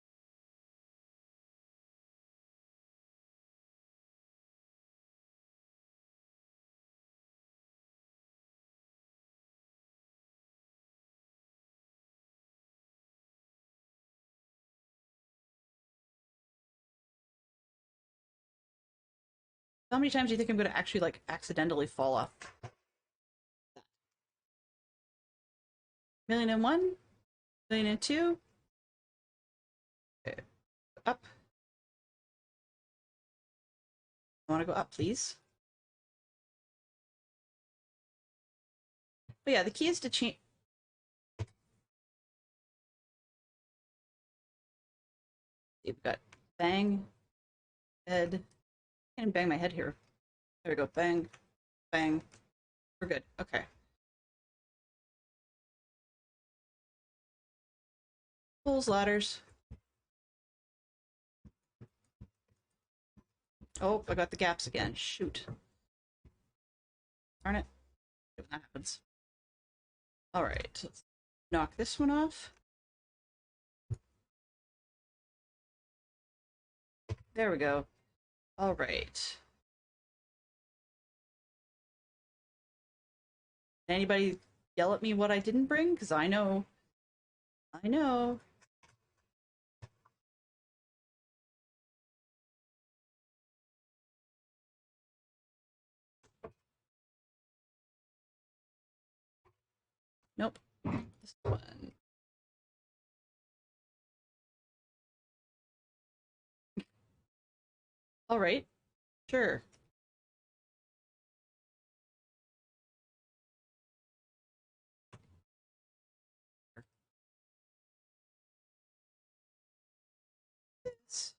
How many times do you think I'm going to actually, like, accidentally fall off? Million and one? Million and two? Okay. Up. I want to go up, please. But yeah, the key is to change. We've got bang, head. I can't bang my head here. There we go. Bang, bang. We're good. Okay. Pulls, ladders. Oh, I got the gaps again. Shoot. Darn it. When that happens. Alright, let's knock this one off. There we go. Alright. Anybody yell at me what I didn't bring? Because I know. I know. Nope. This one. Alright. Sure. This.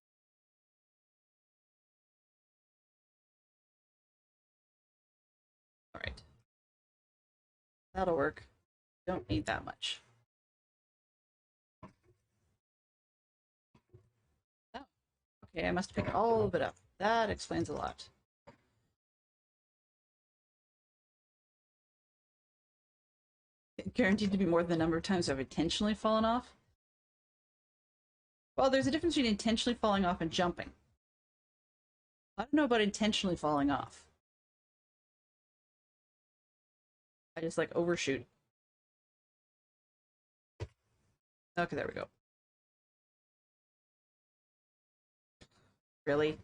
Alright. That'll work. Don't need that much. Oh. Okay, I must pick all of it up. That explains a lot. Guaranteed to be more than the number of times I've intentionally fallen off. Well, there's a difference between intentionally falling off and jumping. I don't know about intentionally falling off. I just like overshoot. Okay, there we go. Really?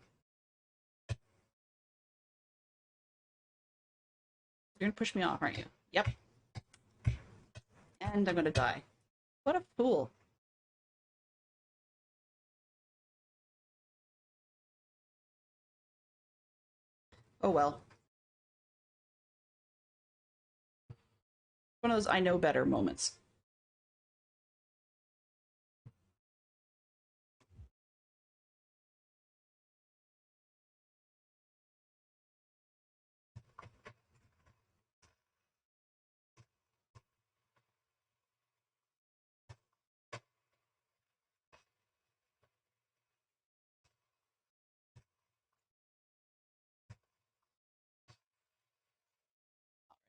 You're gonna push me off, aren't you? Yep. And I'm gonna die. What a fool. Oh well. One of those I know better moments.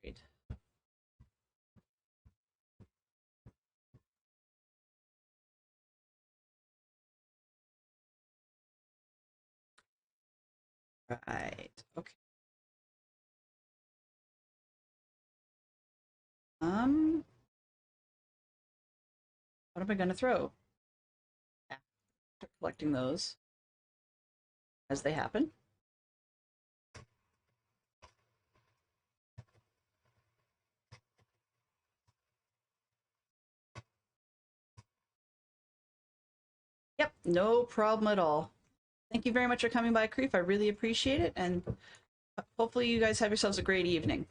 Right. Right. Okay. What am I gonna throw? After collecting those as they happen. Yep, no problem at all. Thank you very much for coming by, Creef. I really appreciate it, and hopefully you guys have yourselves a great evening.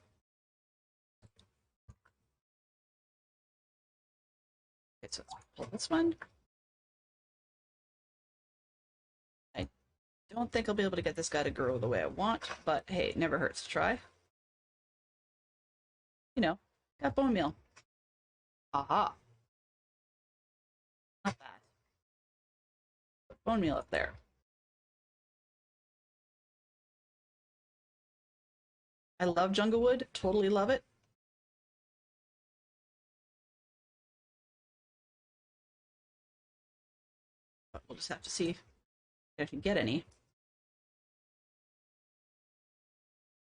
Okay, so let's pull this one. I don't think I'll be able to get this guy to grow the way I want, but hey, it never hurts to try. You know, got bone meal. Aha. Not bad. Put bone meal up there. I love Junglewood. Totally love it. But we'll just have to see if I can get any.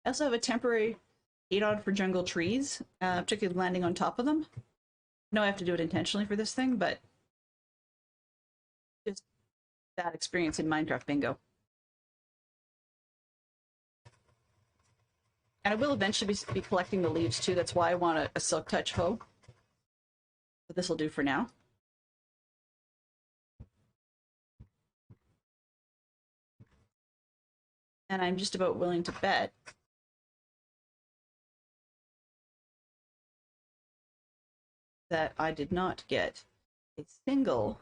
I also have a temporary 8-odd for jungle trees, particularly landing on top of them. I know I have to do it intentionally for this thing, but just bad experience in Minecraft bingo. And I will eventually be collecting the leaves too. That's why I want a Silk Touch hoe. But this will do for now. And I'm just about willing to bet that I did not get a single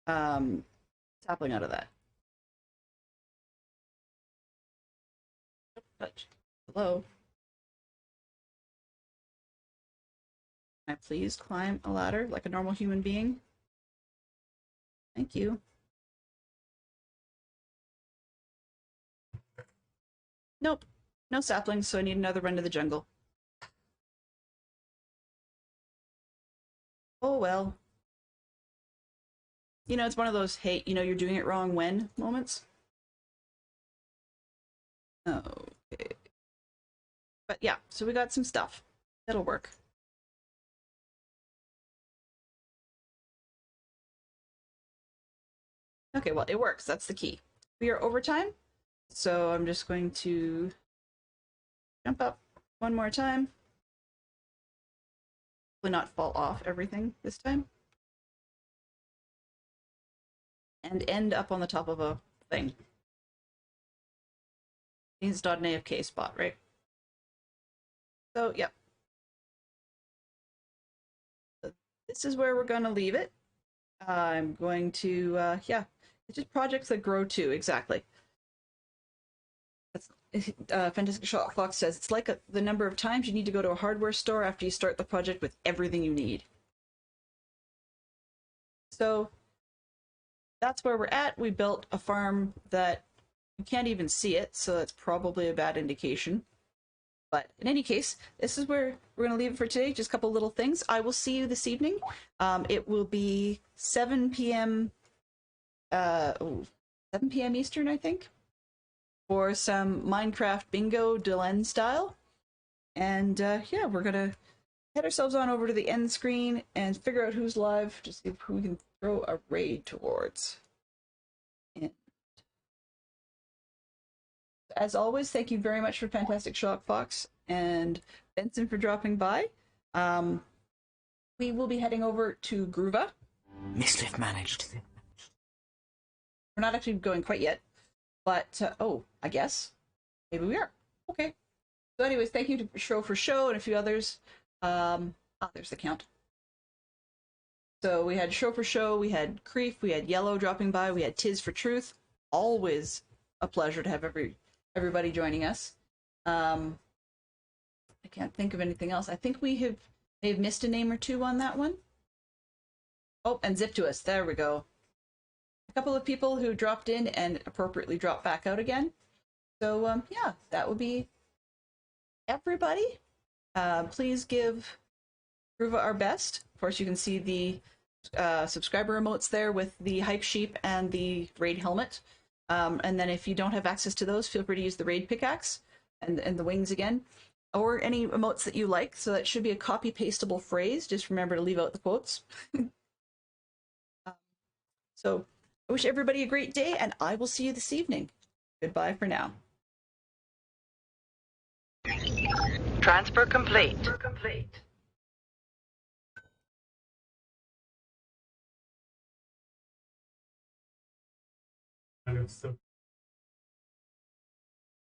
sapling out of that. But hello. Can I please climb a ladder like a normal human being? Thank you. Nope. No saplings, so I need another run to the jungle. Oh well. You know, it's one of those, hey, you know, you're doing it wrong when moments. Okay. But yeah, so we got some stuff. It'll work. Okay, well, it works. That's the key. We are overtime, so I'm just going to jump up one more time. Hopefully not fall off everything this time. And end up on the top of a thing. It's not an AFK spot, right? So, yep. So this is where we're going to leave it. I'm going to, yeah, it's just projects that grow too, exactly. That's, Fantastic Shot Fox says, it's like the number of times you need to go to a hardware store after you start the project with everything you need. So that's where we're at. We built a farm that you can't even see it, so that's probably a bad indication. But in any case, this is where we're going to leave it for today. Just a couple little things. I will see you this evening. It will be 7 p.m. 7 p.m. Eastern, I think, for some Minecraft Bingo Delenn style. And yeah, we're going to head ourselves on over to the end screen and figure out who's live to see who we can throw a raid towards. And as always, thank you very much for Fantastic Shock Fox and Benson for dropping by. We will be heading over to Gruva. Mischief managed. We're not actually going quite yet, but oh, I guess maybe we are. Okay. So, anyways, thank you to Show for Show and a few others. There's the count. So we had Show for Show, we had Creef, we had Yellow dropping by, we had Tiz for Truth. Always a pleasure to have everybody joining us. I can't think of anything else. I think may have missed a name or two on that one. Oh, and Zip to Us. There we go. A couple of people who dropped in and appropriately dropped back out again. So yeah, that would be everybody. Please give Gruva our best. Of course, you can see the subscriber emotes there with the hype sheep and the raid helmet. And then if you don't have access to those, feel free to use the raid pickaxe and the wings again, or any emotes that you like. So that should be a copy pastable phrase. Just remember to leave out the quotes. So I wish everybody a great day, and I will see you this evening. Goodbye for now. Transfer complete. I am so